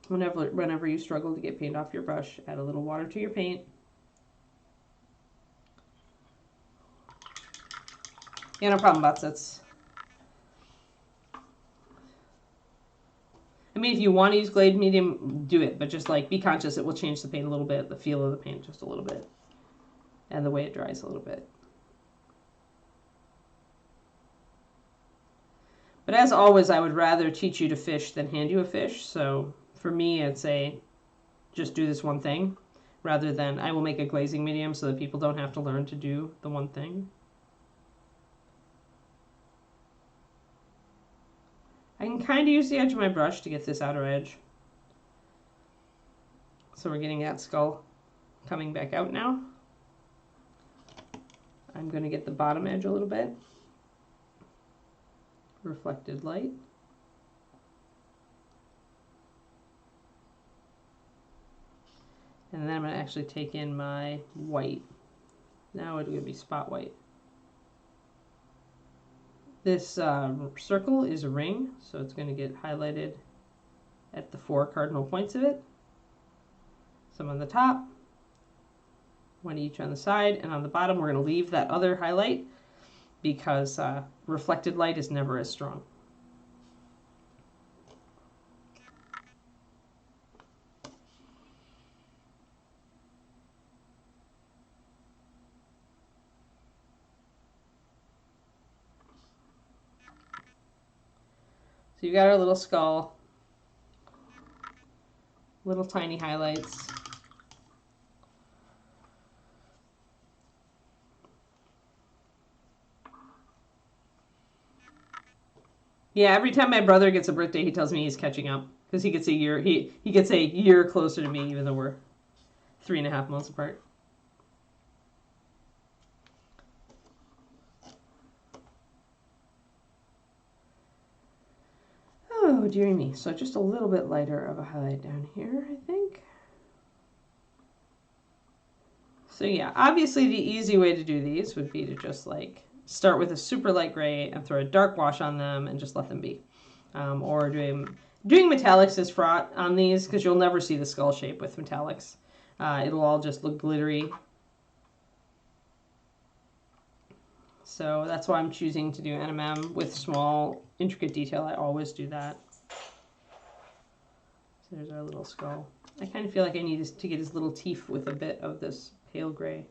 Whenever you struggle to get paint off your brush, add a little water to your paint. Yeah, no problem, Botsits. I mean, if you want to use glazed medium, do it, but just like be conscious it will change the paint a little bit, the feel of the paint just a little bit, and the way it dries a little bit. But as always, I would rather teach you to fish than hand you a fish. So for me, it's just do this one thing rather than I will make a glazing medium so that people don't have to learn to do the one thing. I can kind of use the edge of my brush to get this outer edge. So we're getting that skull coming back out now. I'm going to get the bottom edge a little bit. Reflected light. And then I'm going to actually take in my white. Now it's going to be spot white. This circle is a ring, so it's going to get highlighted at the 4 cardinal points of it. Some on the top, one each on the side, and on the bottom we're going to leave that other highlight because reflected light is never as strong. So you've got our little skull, little tiny highlights. Yeah, every time my brother gets a birthday, he tells me he's catching up because he gets a year. He gets a year closer to me, even though we're 3.5 months apart. Oh, dearie me. So just a little bit lighter of a highlight down here, I think. So yeah, obviously the easy way to do these would be to just like start with a super light gray and throw a dark wash on them and just let them be. Or doing metallics is fraught on these because you'll never see the skull shape with metallics. It'll all just look glittery. So that's why I'm choosing to do NMM with small, intricate detail. I always do that. So there's our little skull. I kind of feel like I need to get his little teeth with a bit of this pale gray.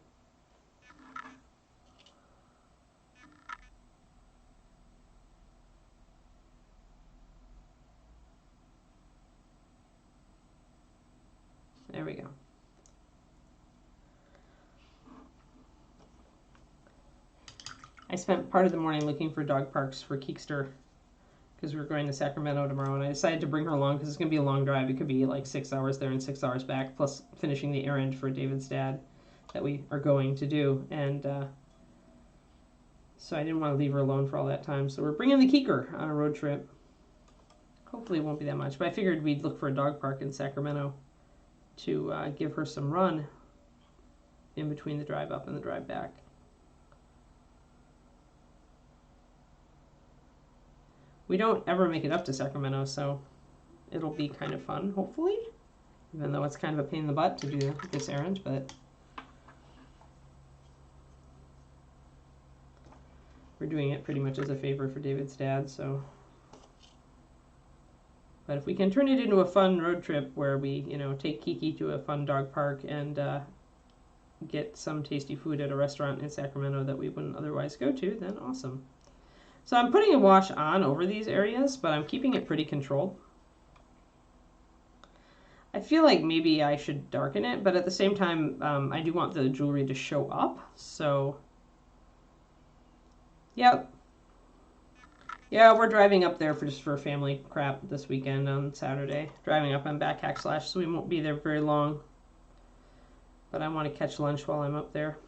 I spent part of the morning looking for dog parks for Keekster because we're going to Sacramento tomorrow, and I decided to bring her along because it's going to be a long drive. It could be like 6 hours there and 6 hours back, plus finishing the errand for David's dad that we are going to do. And so I didn't want to leave her alone for all that time. So we're bringing the Keeker on a road trip. Hopefully it won't be that much, but I figured we'd look for a dog park in Sacramento to give her some run in between the drive up and the drive back. We don't ever make it up to Sacramento, so it'll be kind of fun, hopefully, even though it's kind of a pain in the butt to do this errand, but we're doing it pretty much as a favor for David's dad, so. But if we can turn it into a fun road trip where we, you know, take Kiki to a fun dog park and get some tasty food at a restaurant in Sacramento that we wouldn't otherwise go to, then awesome. So I'm putting a wash on over these areas, but I'm keeping it pretty controlled. I feel like maybe I should darken it, but at the same time, I do want the jewelry to show up, so yep. Yeah, we're driving up there just for family crap this weekend on Saturday. Driving up on back hackslash, so we won't be there very long. But I want to catch lunch while I'm up there.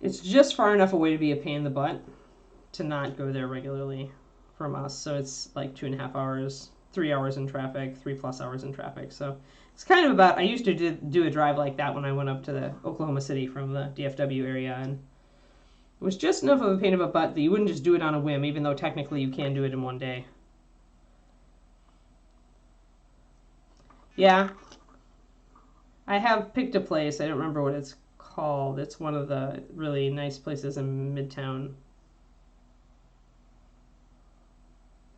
It's just far enough away to be a pain in the butt to not go there regularly from us. So it's like 2.5 hours. 3 hours in traffic, 3+ hours in traffic. So it's kind of about, I used to do a drive like that when I went up to the Oklahoma City from the DFW area, and it was just enough of a pain in the butt that you wouldn't just do it on a whim, even though technically you can do it in one day. Yeah. I have picked a place. I don't remember what it's called. It's one of the really nice places in Midtown.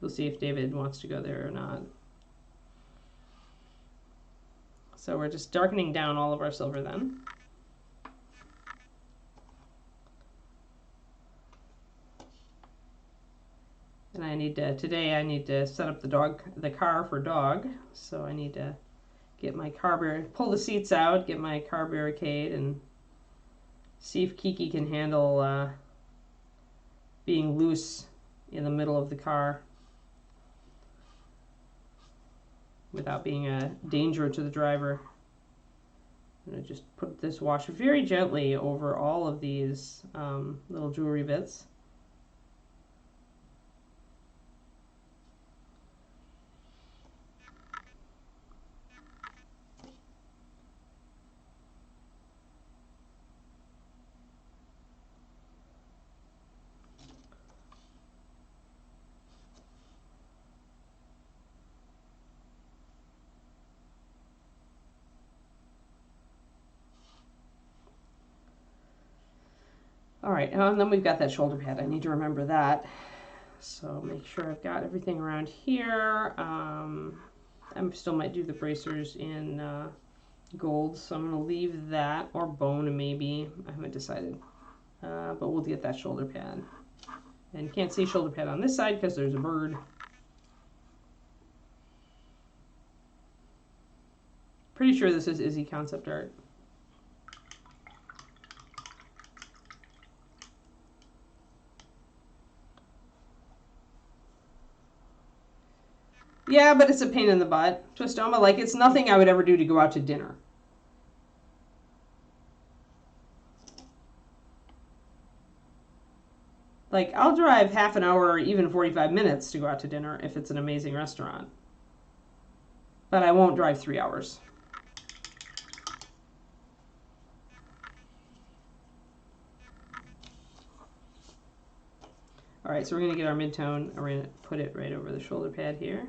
We'll see if David wants to go there or not. So we're just darkening down all of our silver then. And I need to, today I need to set up the car for dog. So I need to get my car, pull the seats out, get my car barricade, and see if Kiki can handle being loose in the middle of the car without being a danger to the driver. I'm going to just put this wash very gently over all of these little jewelry bits. All right, and then we've got that shoulder pad. I need to remember that. So make sure I've got everything around here. I still might do the bracers in gold, so I'm going to leave that, or bone maybe. I haven't decided. But we'll get that shoulder pad. And can't see shoulder pad on this side because there's a bird. Pretty sure this is Izzy Concept Art. Yeah, but it's a pain in the butt. Twistoma, like, it's nothing I would ever do to go out to dinner. Like, I'll drive half an hour or even 45 minutes to go out to dinner if it's an amazing restaurant. But I won't drive 3 hours. All right, so we're going to get our mid-tone. We're going to put it right over the shoulder pad here.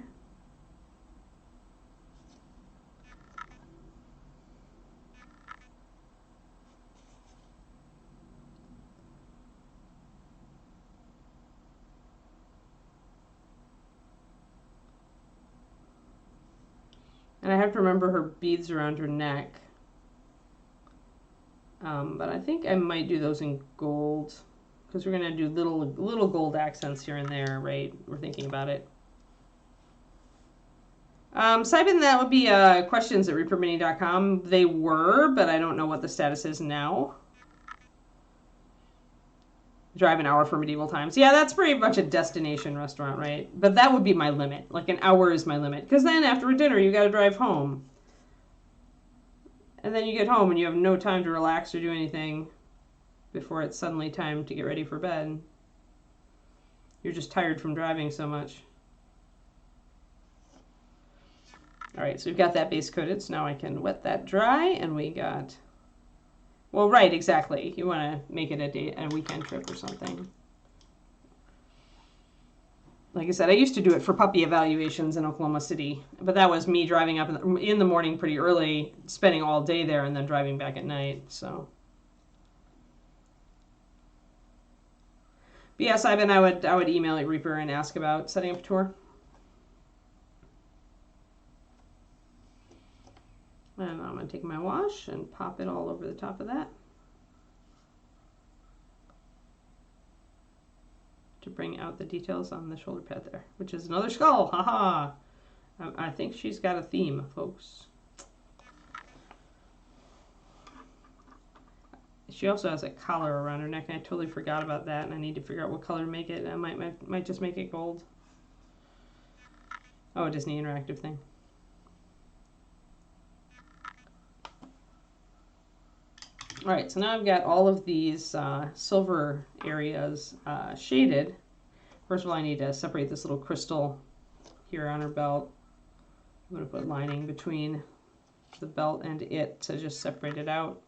And I have to remember her beads around her neck. But I think I might do those in gold, because we're going to do little gold accents here and there, right? We're thinking about it. Simon, that would be questions at reapermini.com. They were, but I don't know what the status is now. Drive an hour for medieval times. Yeah, that's pretty much a destination restaurant, right? But that would be my limit. Like an hour is my limit. Because then after dinner, you got to drive home. And then you get home and you have no time to relax or do anything before it's suddenly time to get ready for bed. You're just tired from driving so much. All right, so we've got that base coated, so now I can wet that dry, and we got, well, right, exactly. You want to make it a weekend trip or something. Like I said, I used to do it for puppy evaluations in Oklahoma City, but that was me driving up in the morning pretty early, spending all day there, and then driving back at night, so. But yes, Ivan, I would email at Reaper and ask about setting up a tour. And I'm going to take my wash and pop it all over the top of that to bring out the details on the shoulder pad there, which is another skull. Haha! I think she's got a theme, folks. She also has a collar around her neck, and I totally forgot about that, and I need to figure out what color to make it. I might just make it gold. Oh, a Disney Interactive thing. All right, so now I've got all of these silver areas shaded. First of all, I need to separate this little crystal here on her belt. I'm going to put lining between the belt and it to just separate it out.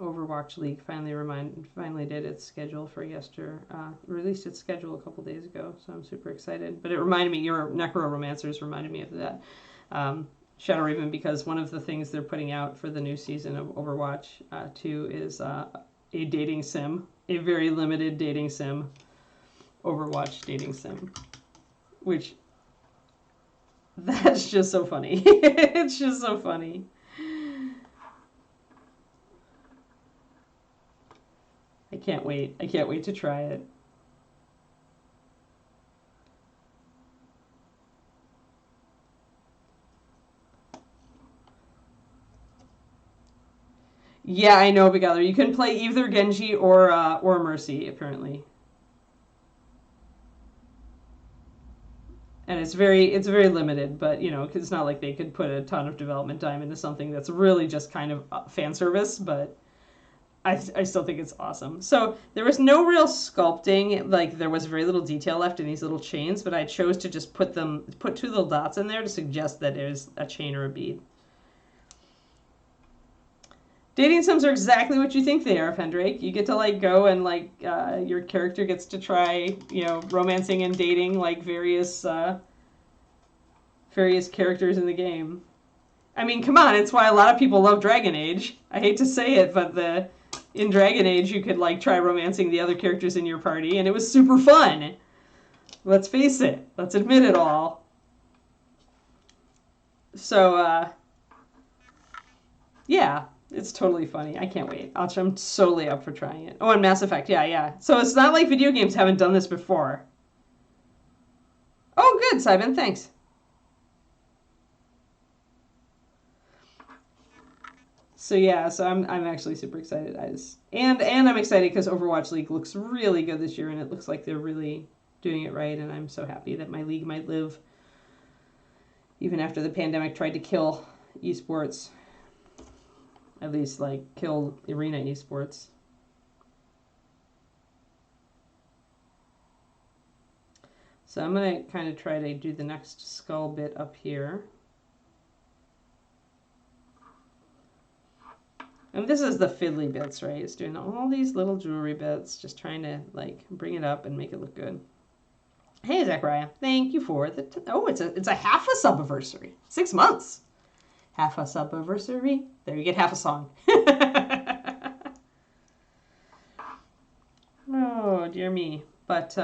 Overwatch League finally did its schedule for yesterday. Released its schedule a couple days ago, so I'm super excited. But it reminded me, your Necro-Romancers reminded me of that. Shadow Raven, because one of the things they're putting out for the new season of Overwatch 2 is a dating sim, a very limited dating sim, Overwatch dating sim, which that's just so funny. It's just so funny. I can't wait. I can't wait to try it. Yeah, I know, Begather. You can play either Genji or Mercy, apparently. And it's very limited, but you know, 'cause it's not like they could put a ton of development time into something that's really just kind of fan service, but I still think it's awesome. So there was no real sculpting, like there was very little detail left in these little chains, but I chose to just put two little dots in there to suggest that there's a chain or a bead. Dating sims are exactly what you think they are, Pendrake. You get to like go and like your character gets to try, you know, romancing and dating like various characters in the game. I mean, come on, it's why a lot of people love Dragon Age. I hate to say it, but in Dragon Age you could like try romancing the other characters in your party, and it was super fun. Let's face it. Let's admit it all. So, yeah, it's totally funny. I can't wait. I'm totally up for trying it. Oh, and Mass Effect. Yeah. So it's not like video games haven't done this before. Oh, good, Simon. Thanks. So yeah, so I'm actually super excited. And I'm excited because Overwatch League looks really good this year, and it looks like they're really doing it right. And I'm so happy that my league might live even after the pandemic tried to kill esports. At least like kill arena esports. So I'm gonna kind of try to do the next skull bit up here. And this is the fiddly bits, right? It's doing all these little jewelry bits, just trying to like bring it up and make it look good. Hey, Zachariah, thank you for the. Oh, it's a half a sub-anniversary. 6 months. Half a sub-anniversary. There, you get half a song. Oh, dear me. But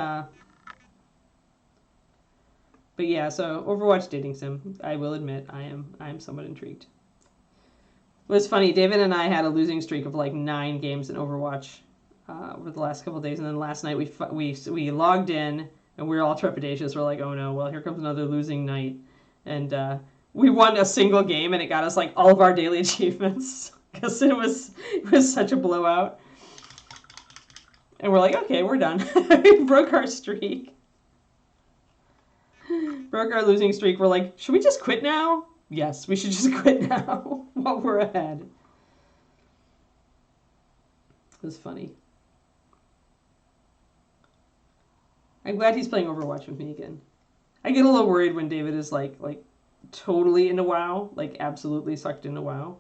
yeah, so Overwatch dating sim. I will admit, I am somewhat intrigued. was funny. David and I had a losing streak of like 9 games in Overwatch over the last couple of days, and then last night we logged in and we were all trepidatious. We're like, oh no, well here comes another losing night, and we won a single game and it got us like all of our daily achievements because it was such a blowout. And we're like, okay, we're done. We broke our streak. Broke our losing streak. We're like, should we just quit now? Yes, we should just quit now while we're ahead. It was funny. I'm glad he's playing Overwatch with me again. I get a little worried when David is like totally into WoW, like absolutely sucked into WoW.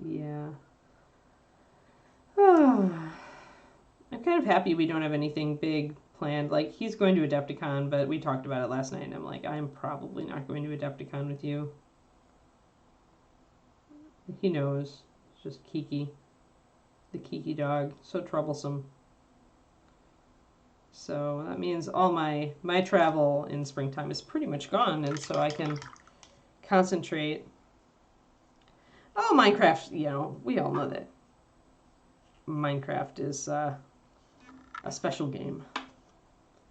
Yeah. I'm kind of happy we don't have anything big planned. Like, he's going to Adepticon, but we talked about it last night, and I'm like, I'm probably not going to Adepticon with you. He knows. It's just Kiki. The Kiki dog. So troublesome. So that means all my travel in springtime is pretty much gone, and so I can concentrate. Oh, Minecraft, you know, we all know that Minecraft is a special game. I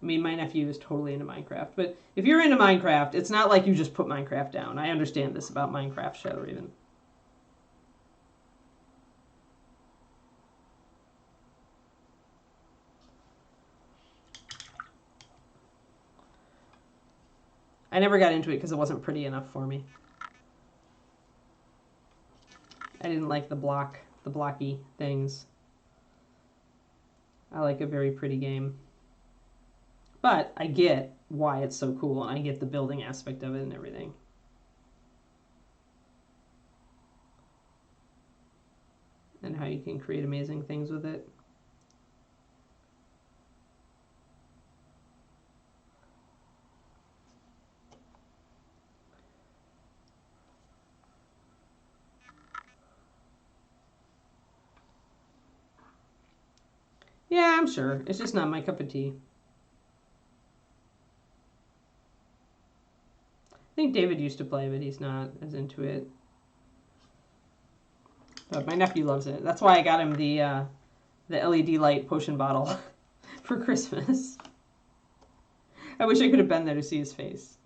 mean, my nephew is totally into Minecraft, but if you're into Minecraft, it's not like you just put Minecraft down. I understand this about Minecraft, Shadow Raven. I never got into it because it wasn't pretty enough for me. I didn't like the blocky things. I like a very pretty game. But I get why it's so cool, and I get the building aspect of it and everything. And how you can create amazing things with it. Yeah, I'm sure. It's just not my cup of tea. I think David used to play, but he's not as into it. But my nephew loves it. That's why I got him the LED light potion bottle for Christmas. I wish I could have been there to see his face.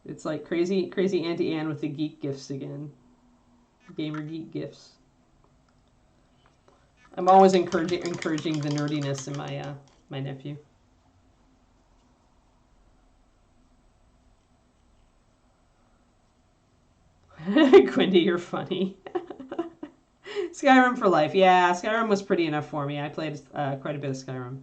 It's like crazy Auntie Anne with the geek gifts again. Gamer geek gifts. I'm always encouraging the nerdiness in my nephew. Quindy, you're funny. Skyrim for life. Yeah, Skyrim was pretty enough for me. I played quite a bit of Skyrim.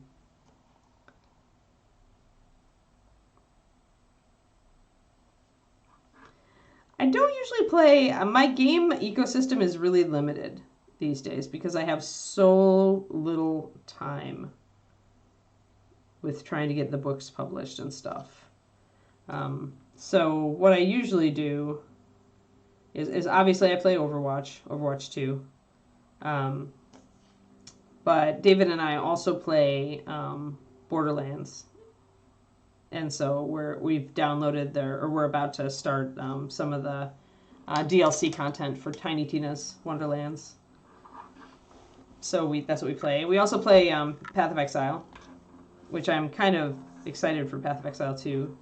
I don't usually play. My game ecosystem is really limited these days because I have so little time with trying to get the books published and stuff. So what I usually do is obviously I play Overwatch 2. But David and I also play Borderlands. And so we've downloaded we're about to start some of the DLC content for Tiny Tina's Wonderlands. So that's what we play. We also play Path of Exile, which I'm kind of excited for Path of Exile 2.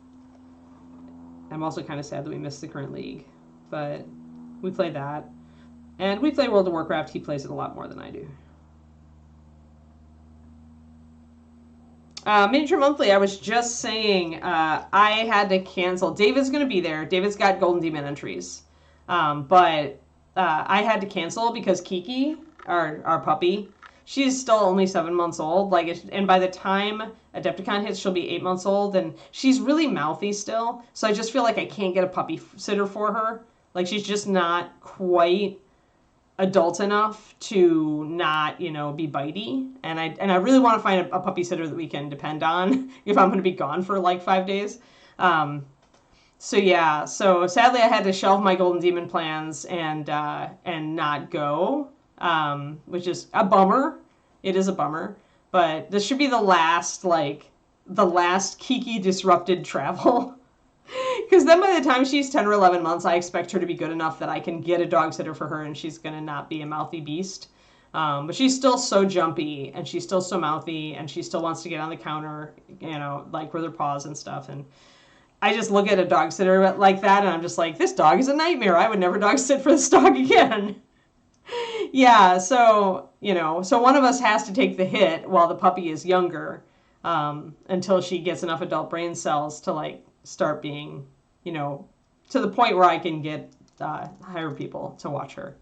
I'm also kind of sad that we missed the current league, but we play that. And we play World of Warcraft. He plays it a lot more than I do. Miniature Monthly, I was just saying I had to cancel. David's going to be there. David's got Golden Demon entries. But I had to cancel because Kiki, our puppy, she's still only 7 months old. And by the time Adepticon hits, she'll be 8 months old. And she's really mouthy still. So I just feel like I can't get a puppy sitter for her. Like, she's just not quite adult enough to not, be bitey. And I really want to find a puppy sitter that we can depend on if I'm going to be gone for like 5 days. So So yeah, so sadly I had to shelve my Golden Demon plans and not go, which is a bummer. It is a bummer, but this should be the last Kiki disrupted travel. Because then by the time she's 10 or 11 months, I expect her to be good enough that I can get a dog sitter for her and she's going to not be a mouthy beast. But she's still so jumpy and she's still so mouthy and she still wants to get on the counter, like with her paws and stuff. And I just look at a dog sitter like that and I'm just like, this dog is a nightmare. I would never dog sit for this dog again. Yeah, so, so one of us has to take the hit while the puppy is younger, until she gets enough adult brain cells to like start being, to the point where I can hire people to watch her.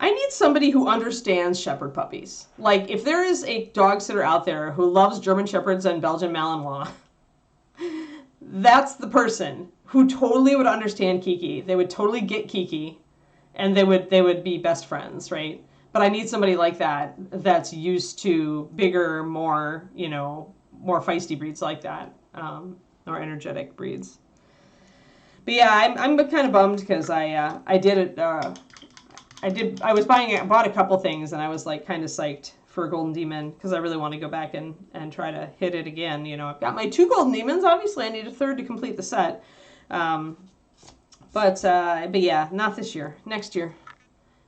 I need somebody who understands shepherd puppies. Like, if there is a dog sitter out there who loves German shepherds and Belgian Malinois, that's the person who totally would understand Kiki. They would totally get Kiki, and they would be best friends, right? But I need somebody like that that's used to bigger, more feisty breeds like that, more energetic breeds. But yeah, I'm kind of bummed because I bought a couple things and I was like kind of psyched for Golden Demon because I really want to go back and try to hit it again. I've got my 2 Golden Demons. Obviously, I need a third to complete the set. But yeah, not this year. Next year.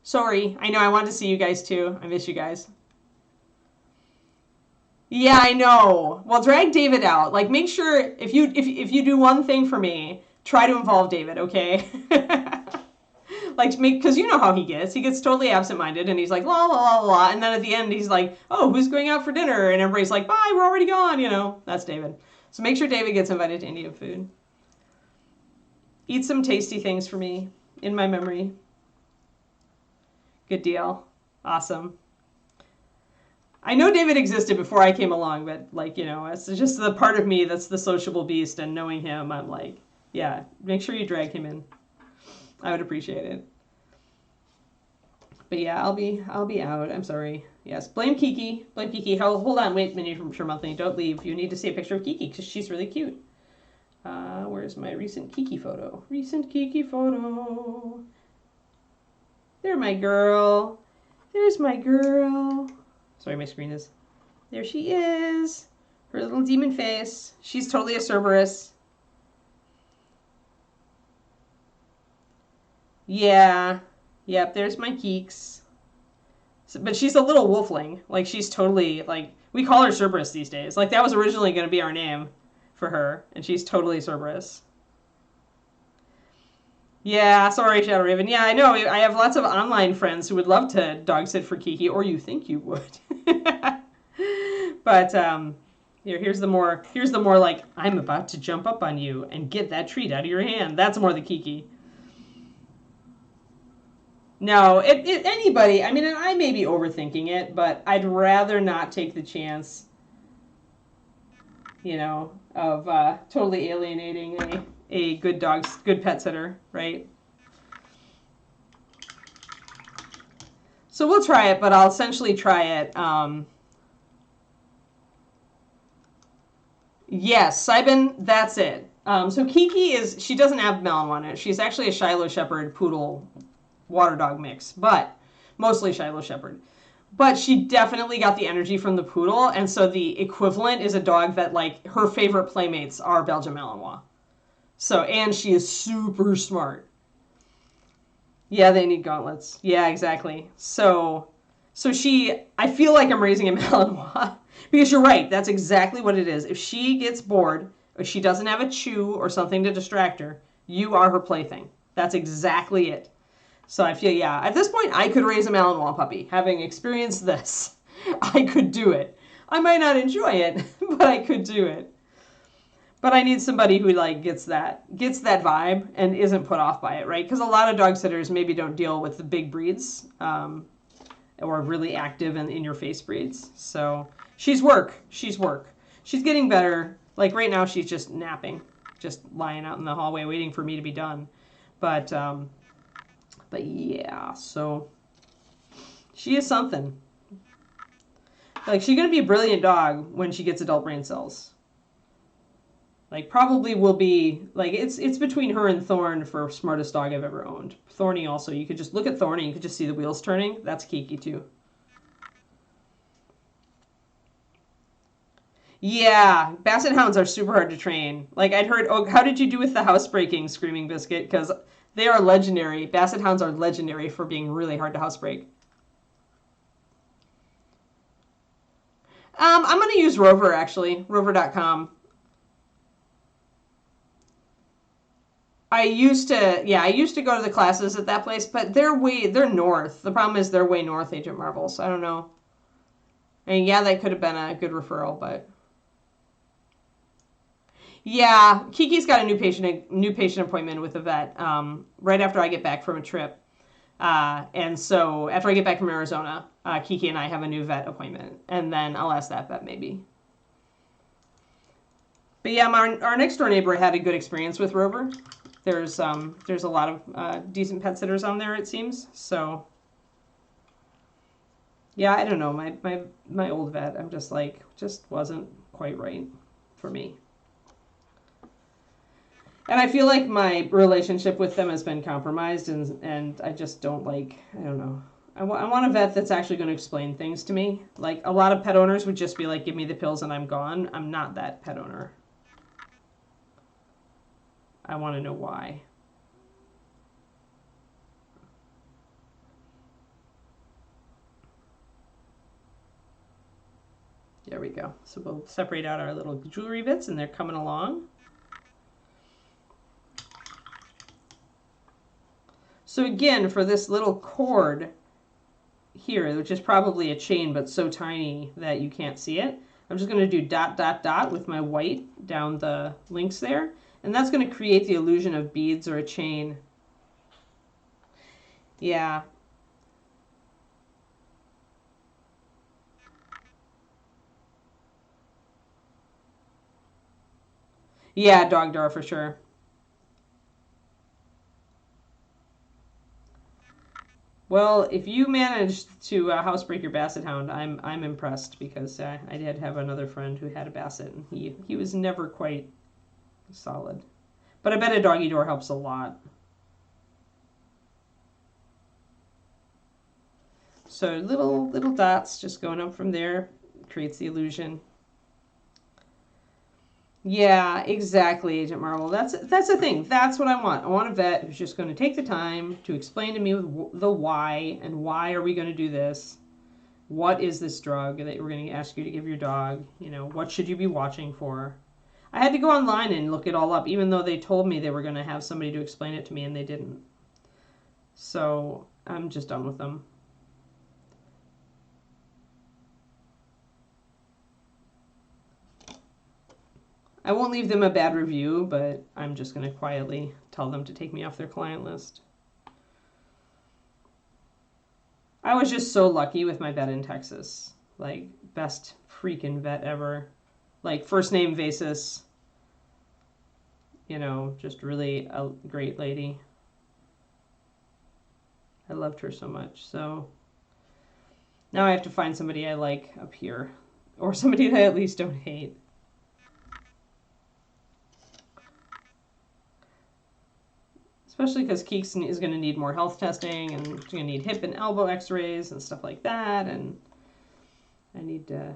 Sorry. I know I wanted to see you guys too. I miss you guys. Yeah, I know. Well, drag David out. Like, make sure if you do one thing for me, try to involve David, okay? Like, because you know how he gets. He gets totally absent-minded, and he's like, la, la, la, la, and then at the end, he's like, oh, who's going out for dinner? And everybody's like, bye, we're already gone, That's David. So make sure David gets invited to Indian food. Eat some tasty things for me, in my memory. Good deal. Awesome. I know David existed before I came along, but, it's just the part of me that's the sociable beast, and knowing him, I'm like, yeah, make sure you drag him in. I would appreciate it. But yeah, I'll be out. I'm sorry. Yes, blame Kiki. Blame Kiki. Hold on, wait, Minnie from Sure Monthly. Don't leave. You need to see a picture of Kiki because she's really cute. Where's my recent Kiki photo? Recent Kiki photo. There, my girl. There's my girl. Sorry, my screen is. There she is. Her little demon face. She's totally a Cerberus. Yeah. Yep, there's my Keeks. But she's a little wolfling. Like, she's totally, like, we call her Cerberus these days. Like, that was originally going to be our name for her. And she's totally Cerberus. Yeah, sorry, Shadow Raven. Yeah, I know. I have lots of online friends who would love to dog sit for Kiki, or you think you would. But, here's the more, like, I'm about to jump up on you and get that treat out of your hand. That's more the Kiki. No, anybody, I mean, I may be overthinking it, but I'd rather not take the chance, of totally alienating a good pet sitter, right? So we'll try it, but I'll essentially try it. Yes, Sibin, that's it. So Kiki she doesn't have Malinois in it. She's actually a Shiloh Shepherd Poodle Water Dog mix, but mostly Shiloh Shepherd. But she definitely got the energy from the Poodle, and so the equivalent is a dog that, like, her favorite playmates are Belgian Malinois. So, and she is super smart. Yeah, they need gauntlets. Yeah, exactly. So I feel like I'm raising a Malinois. Because you're right, that's exactly what it is. If she gets bored, or she doesn't have a chew or something to distract her, you are her plaything. That's exactly it. So I feel, yeah, at this point, I could raise a Malinois puppy. Having experienced this, I could do it. I might not enjoy it, but I could do it. But I need somebody who, like, gets that vibe and isn't put off by it, right? Because a lot of dog sitters maybe don't deal with the big breeds, or really active and in-your-face breeds. So she's work. She's getting better. Like, right now, she's just napping, just lying out in the hallway waiting for me to be done. But yeah, so she is something. Like, she's going to be a brilliant dog when she gets adult brain cells. Like, probably will be, like, it's between her and Thorn for smartest dog I've ever owned. Thorny also, you could just look at Thorny, you could just see the wheels turning. That's Kiki too. Yeah, Basset Hounds are super hard to train. Like, I'd heard, oh, how did you do with the housebreaking, Screaming Biscuit? Because they are legendary. Basset Hounds are legendary for being really hard to housebreak. I'm going to use Rover, actually, rover.com. I used to go to the classes at that place, but they're north. The problem is they're way north, Agent Marvels. I don't know. And yeah, that could have been a good referral, but yeah, Kiki's got a new patient appointment with a vet right after I get back from a trip. And so after I get back from Arizona, Kiki and I have a new vet appointment, and then I'll ask that vet maybe. But yeah, our next door neighbor had a good experience with Rover. There's a lot of decent pet sitters on there, it seems. So yeah, I don't know. My old vet, I'm just like, just wasn't quite right for me. And I feel like my relationship with them has been compromised, and I just don't like, I don't know. I want a vet that's actually going to explain things to me. Like, a lot of pet owners would just be like, give me the pills and I'm gone. I'm not that pet owner. I want to know why. There we go. So we'll separate out our little jewelry bits, and they're coming along. So again, for this little cord here, which is probably a chain but so tiny that you can't see it, I'm just going to do dot, dot, dot with my white down the links there. And that's going to create the illusion of beads or a chain. Yeah. Yeah, dog door for sure. Well, if you managed to housebreak your Basset Hound, I'm impressed, because I did have another friend who had a Basset, and he was never quite solid. But I bet a doggy door helps a lot. So little dots just going up from there creates the illusion. Yeah, exactly, Agent Marvel. That's the thing. That's what I want. I want a vet who's just going to take the time to explain to me the why, and why are we going to do this? What is this drug that we're going to ask you to give your dog? You know, what should you be watching for? I had to go online and look it all up, even though they told me they were going to have somebody to explain it to me, and they didn't. So I'm just done with them. I won't leave them a bad review, but I'm just going to quietly tell them to take me off their client list. I was just so lucky with my vet in Texas. Like, best freaking vet ever. Like, first name Vasis. You know, just really a great lady. I loved her so much. So now I have to find somebody I like up here, or somebody that I at least don't hate. Especially because Keeks is going to need more health testing, and going to need hip and elbow x-rays and stuff like that, and I need to...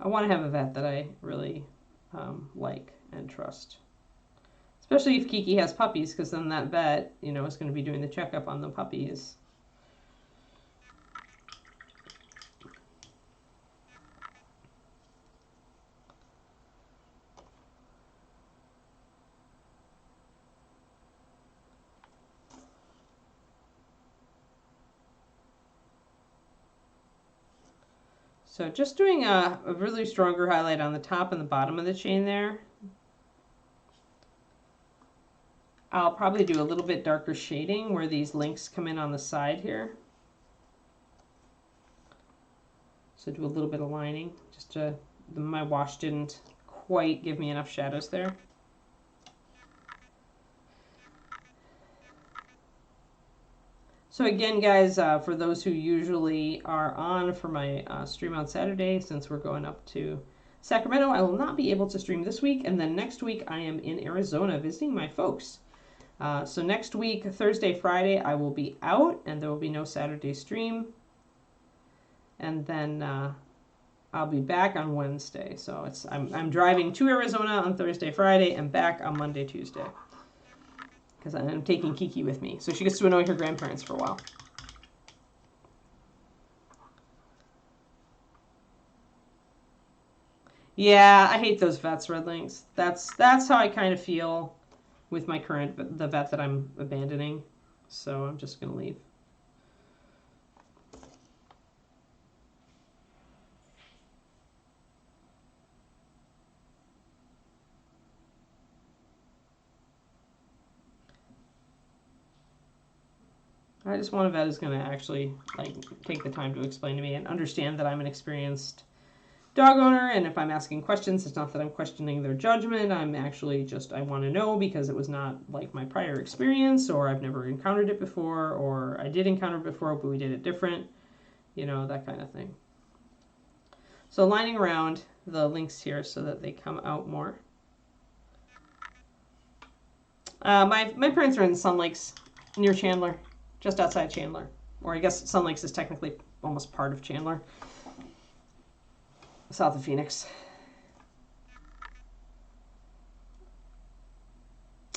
I want to have a vet that I really like and trust. Especially if Kiki has puppies, because then that vet, you know, is going to be doing the checkup on the puppies. So just doing a really stronger highlight on the top and the bottom of the chain there. I'll probably do a little bit darker shading where these links come in on the side here. So do a little bit of lining. Just my wash didn't quite give me enough shadows there. So again, guys, for those who usually are on for my stream on Saturday, since we're going up to Sacramento, I will not be able to stream this week. And then next week, I am in Arizona visiting my folks. So next week, Thursday, Friday, I will be out, and there will be no Saturday stream. And then I'll be back on Wednesday. So I'm driving to Arizona on Thursday, Friday, and back on Monday, Tuesday. Because I'm taking Kiki with me, so she gets to annoy her grandparents for a while. Yeah, I hate those vets, Red Links. That's how I kind of feel with my the vet that I'm abandoning. So I'm just gonna leave. I just want a vet who's going to actually take the time to explain to me and understand that I'm an experienced dog owner, and if I'm asking questions, it's not that I'm questioning their judgment. I'm actually just, I want to know because it was not like my prior experience, or I've never encountered it before, or I did encounter it before, but we did it different, that kind of thing. So lining around the links here so that they come out more. My parents are in Sun Lakes near Chandler. Just outside Chandler. Or I guess Sun Lakes is technically almost part of Chandler. South of Phoenix.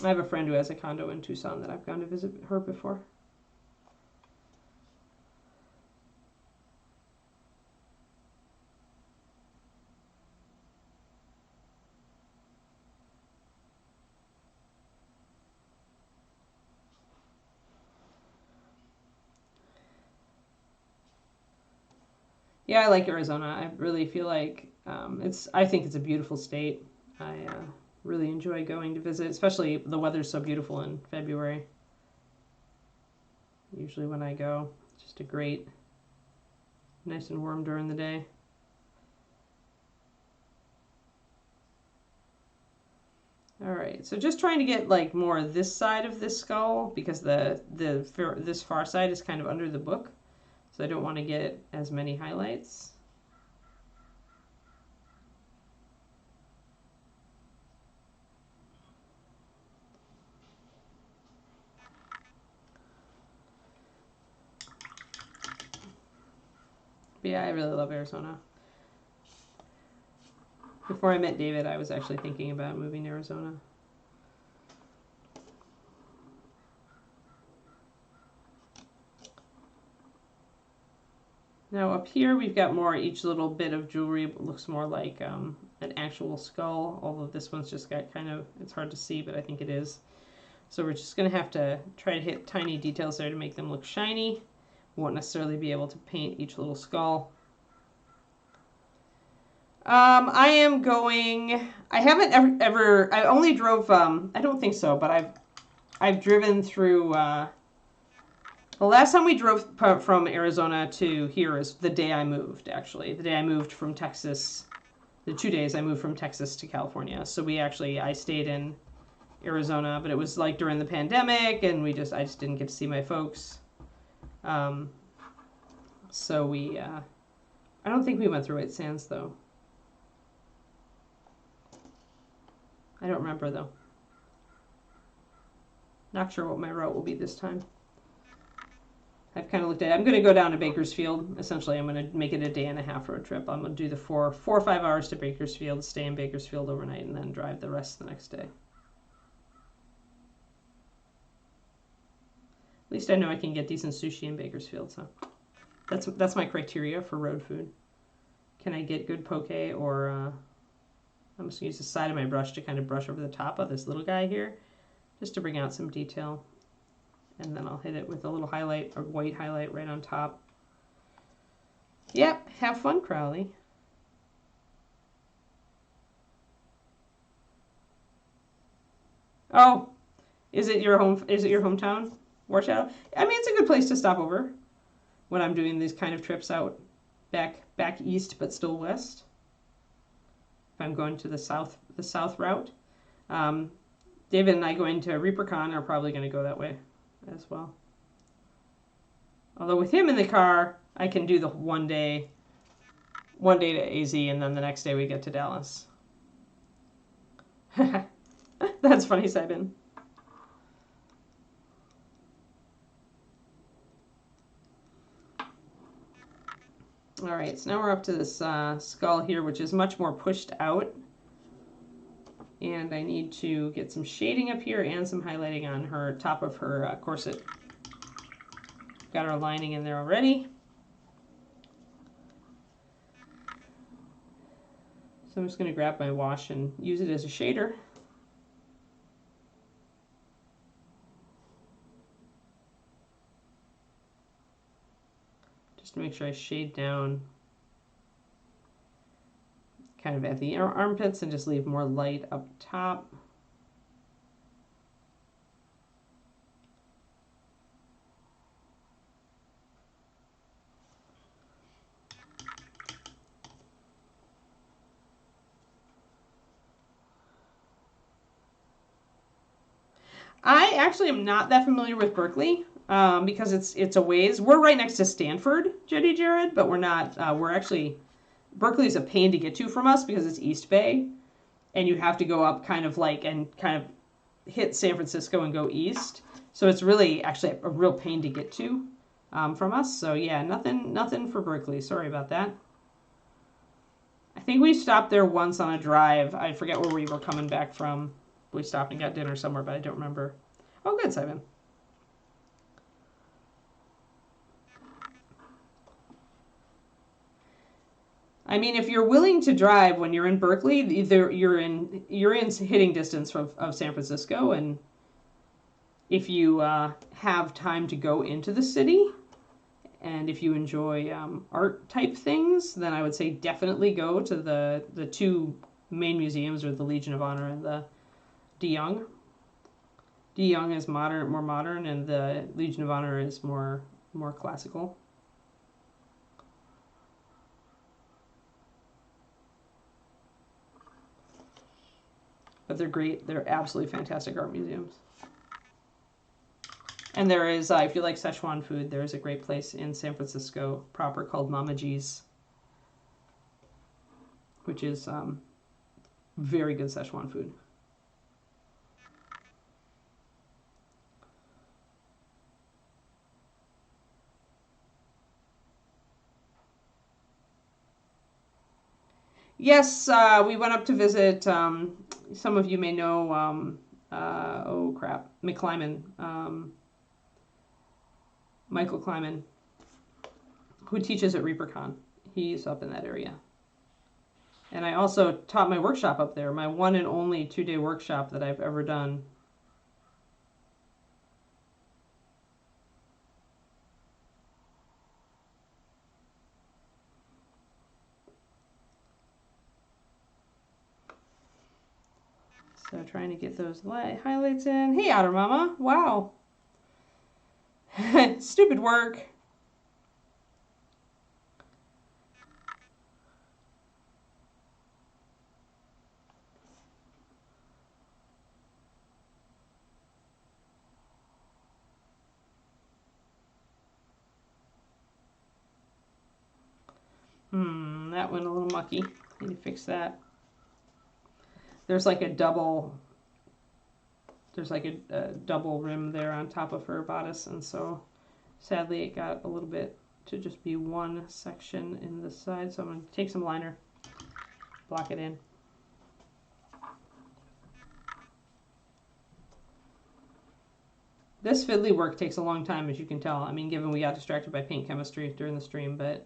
I have a friend who has a condo in Tucson that I've gone to visit her before. Yeah, I like Arizona. I really feel like I think it's a beautiful state. I really enjoy going to visit, especially the weather's so beautiful in February. Usually when I go, it's just a great, nice and warm during the day. All right, so just trying to get more this side of this skull because this far side is kind of under the book. So I don't want to get as many highlights. But yeah, I really love Arizona. Before I met David, I was actually thinking about moving to Arizona. Now up here we've got more, each little bit of jewelry looks more like an actual skull, although this one's just got kind of, it's hard to see, but I think it is. So we're just going to have to try to hit tiny details there to make them look shiny. We won't necessarily be able to paint each little skull. I am going, I haven't ever I only drove, I don't think so, but I've driven through, the last time we drove from Arizona to here is the day I moved, actually. The day I moved from Texas, the 2 days I moved from Texas to California. So I stayed in Arizona, but it was like during the pandemic, and I just didn't get to see my folks. So I don't think we went through White Sands, though. I don't remember, though. Not sure what my route will be this time. I've kind of looked at it. I'm going to go down to Bakersfield. Essentially, I'm going to make it a day and a half road trip. I'm going to do the 4 or 5 hours to Bakersfield, stay in Bakersfield overnight, and then drive the rest the next day. At least I know I can get decent sushi in Bakersfield, so that's my criteria for road food. Can I get good poke, or I'm just going to use the side of my brush to kind of brush over the top of this little guy here, just to bring out some detail. And then I'll hit it with a little highlight, or white highlight right on top. Yep, have fun, Crowley. Oh, is it your hometown, Warshadow? I mean, it's a good place to stop over when I'm doing these kind of trips out back east, but still west. If I'm going to the south route. David and I going to ReaperCon are probably going to go that way as well. Although with him in the car, I can do the one day to AZ, and then the next day we get to Dallas. That's funny, Simon. All right, so now we're up to this skull here, which is much more pushed out. And I need to get some shading up here and some highlighting on her top of her corset. Got our lining in there already. So I'm just going to grab my wash and use it as a shader. Just to make sure I shade down kind of at the armpits and just leave more light up top. I actually am not that familiar with Berkeley because it's a ways. We're right next to Stanford, Jetty Jared, but we're not. We're actually Berkeley's a pain to get to from us because it's East Bay, and you have to go up kind of like and kind of hit San Francisco and go east. So it's really actually a real pain to get to from us. So yeah, nothing for Berkeley. Sorry about that. I think we stopped there once on a drive. I forget where we were coming back from. We stopped and got dinner somewhere, but I don't remember. Oh, good, Simon. I mean, if you're willing to drive when you're in Berkeley, either you're in hitting distance of San Francisco, and if you have time to go into the city, and if you enjoy art type things, then I would say definitely go to the two main museums, or the Legion of Honor and the De Young. De Young is more modern, and the Legion of Honor is more classical. But they're great. They're absolutely fantastic art museums. And there is, if you like Szechuan food, there is a great place in San Francisco proper called Mama G's, which is very good Szechuan food. Yes, we went up to visit, some of you may know, oh crap, Michael Kleiman, who teaches at ReaperCon. He's up in that area. And I also taught my workshop up there, my one and only 2-day workshop that I've ever done. So trying to get those highlights in. Hey, Otter Mama. Wow. Stupid work. That went a little mucky. Need to fix that. There's like a double rim there on top of her bodice, and so sadly it got a little bit to just be one section in the side. So I'm going to take some liner, block it in. This fiddly work takes a long time, as you can tell. I mean, given we got distracted by paint chemistry during the stream, but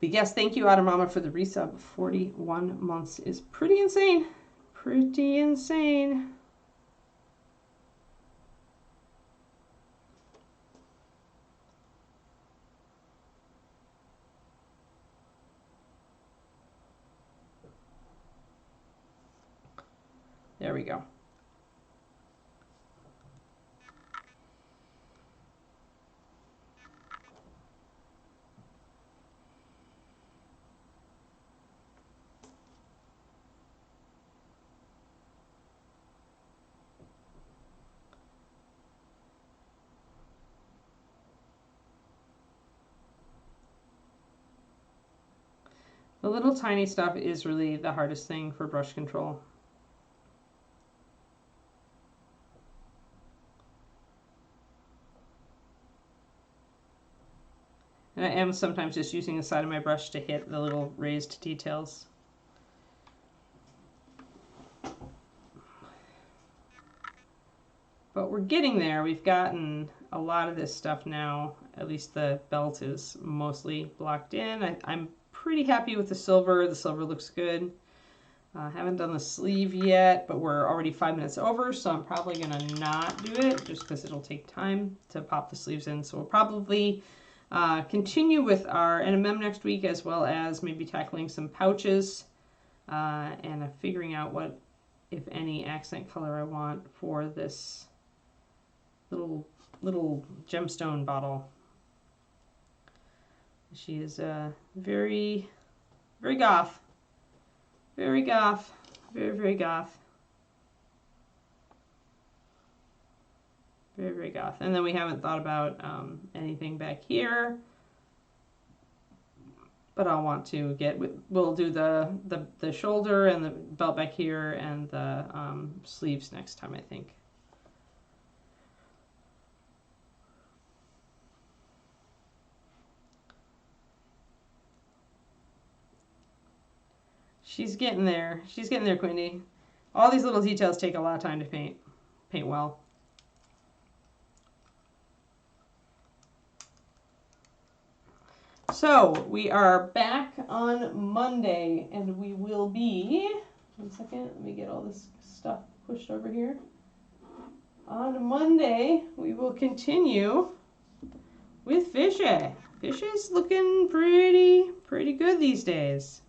yes, thank you, Otter Mama, for the resub. 41 months is pretty insane. Pretty insane. There we go. The little tiny stuff is really the hardest thing for brush control. And I am sometimes just using the side of my brush to hit the little raised details. But we're getting there. We've gotten a lot of this stuff now. At least the belt is mostly blocked in. I'm pretty happy with the silver. The silver looks good. Haven't done the sleeve yet, but we're already 5 minutes over, so I'm probably going to not do it just because it'll take time to pop the sleeves in. So we'll probably continue with our NMM next week, as well as maybe tackling some pouches and figuring out what, if any, accent color I want for this little gemstone bottle. She is very, very goth. Very goth. Very, very goth. Very, very goth. And then we haven't thought about anything back here. But I'll want to we'll do the shoulder and the belt back here and the sleeves next time, I think. She's getting there. She's getting there, Quindy. All these little details take a lot of time to paint well. So we are back on Monday, and we will be, 1 second, let me get all this stuff pushed over here. On Monday, we will continue with Fishy. Fishy's looking pretty good these days.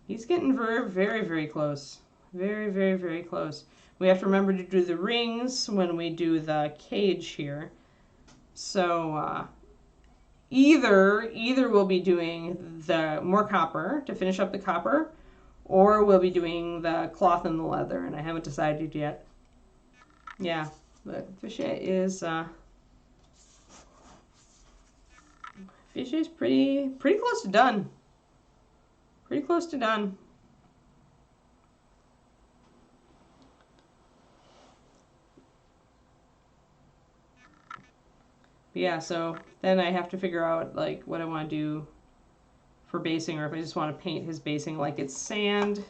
He's getting very, very, very close. Very, very, very close. We have to remember to do the rings when we do the cage here. So either we'll be doing the more copper to finish up the copper, or we'll be doing the cloth and the leather, and I haven't decided yet. Yeah, but Fishy is Fishy's pretty close to done. Pretty close to done. But yeah, so then I have to figure out like what I want to do for basing, or if I just want to paint his basing like it's sand,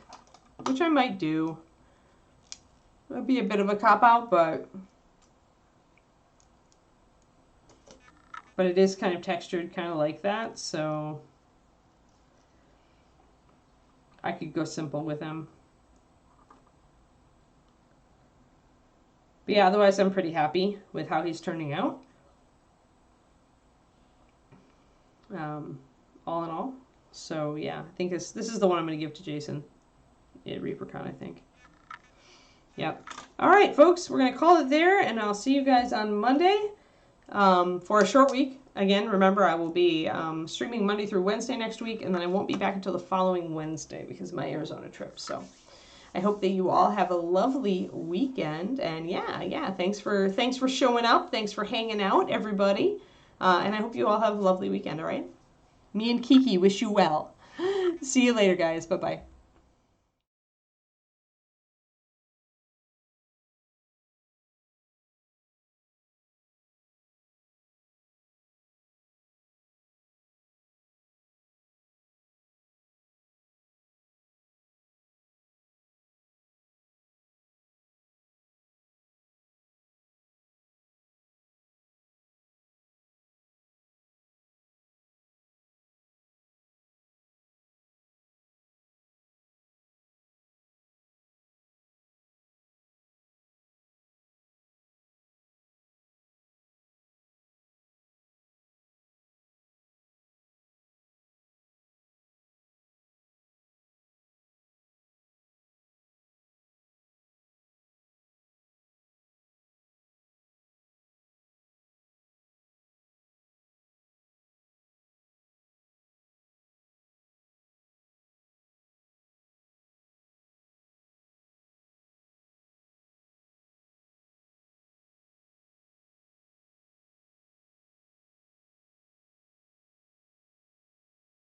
which I might do. That'd be a bit of a cop-out, but it is kind of textured, kind of like that, so I could go simple with him. But yeah, otherwise I'm pretty happy with how he's turning out. All in all. So yeah, I think this is the one I'm going to give to Jason at ReaperCon, I think. Yep. All right, folks, we're going to call it there, and I'll see you guys on Monday for a short week. Again, remember, I will be streaming Monday through Wednesday next week, and then I won't be back until the following Wednesday because of my Arizona trip. So I hope that you all have a lovely weekend. And yeah, thanks for showing up. Thanks for hanging out, everybody. And I hope you all have a lovely weekend, all right? Me and Kiki wish you well. See you later, guys. Bye-bye.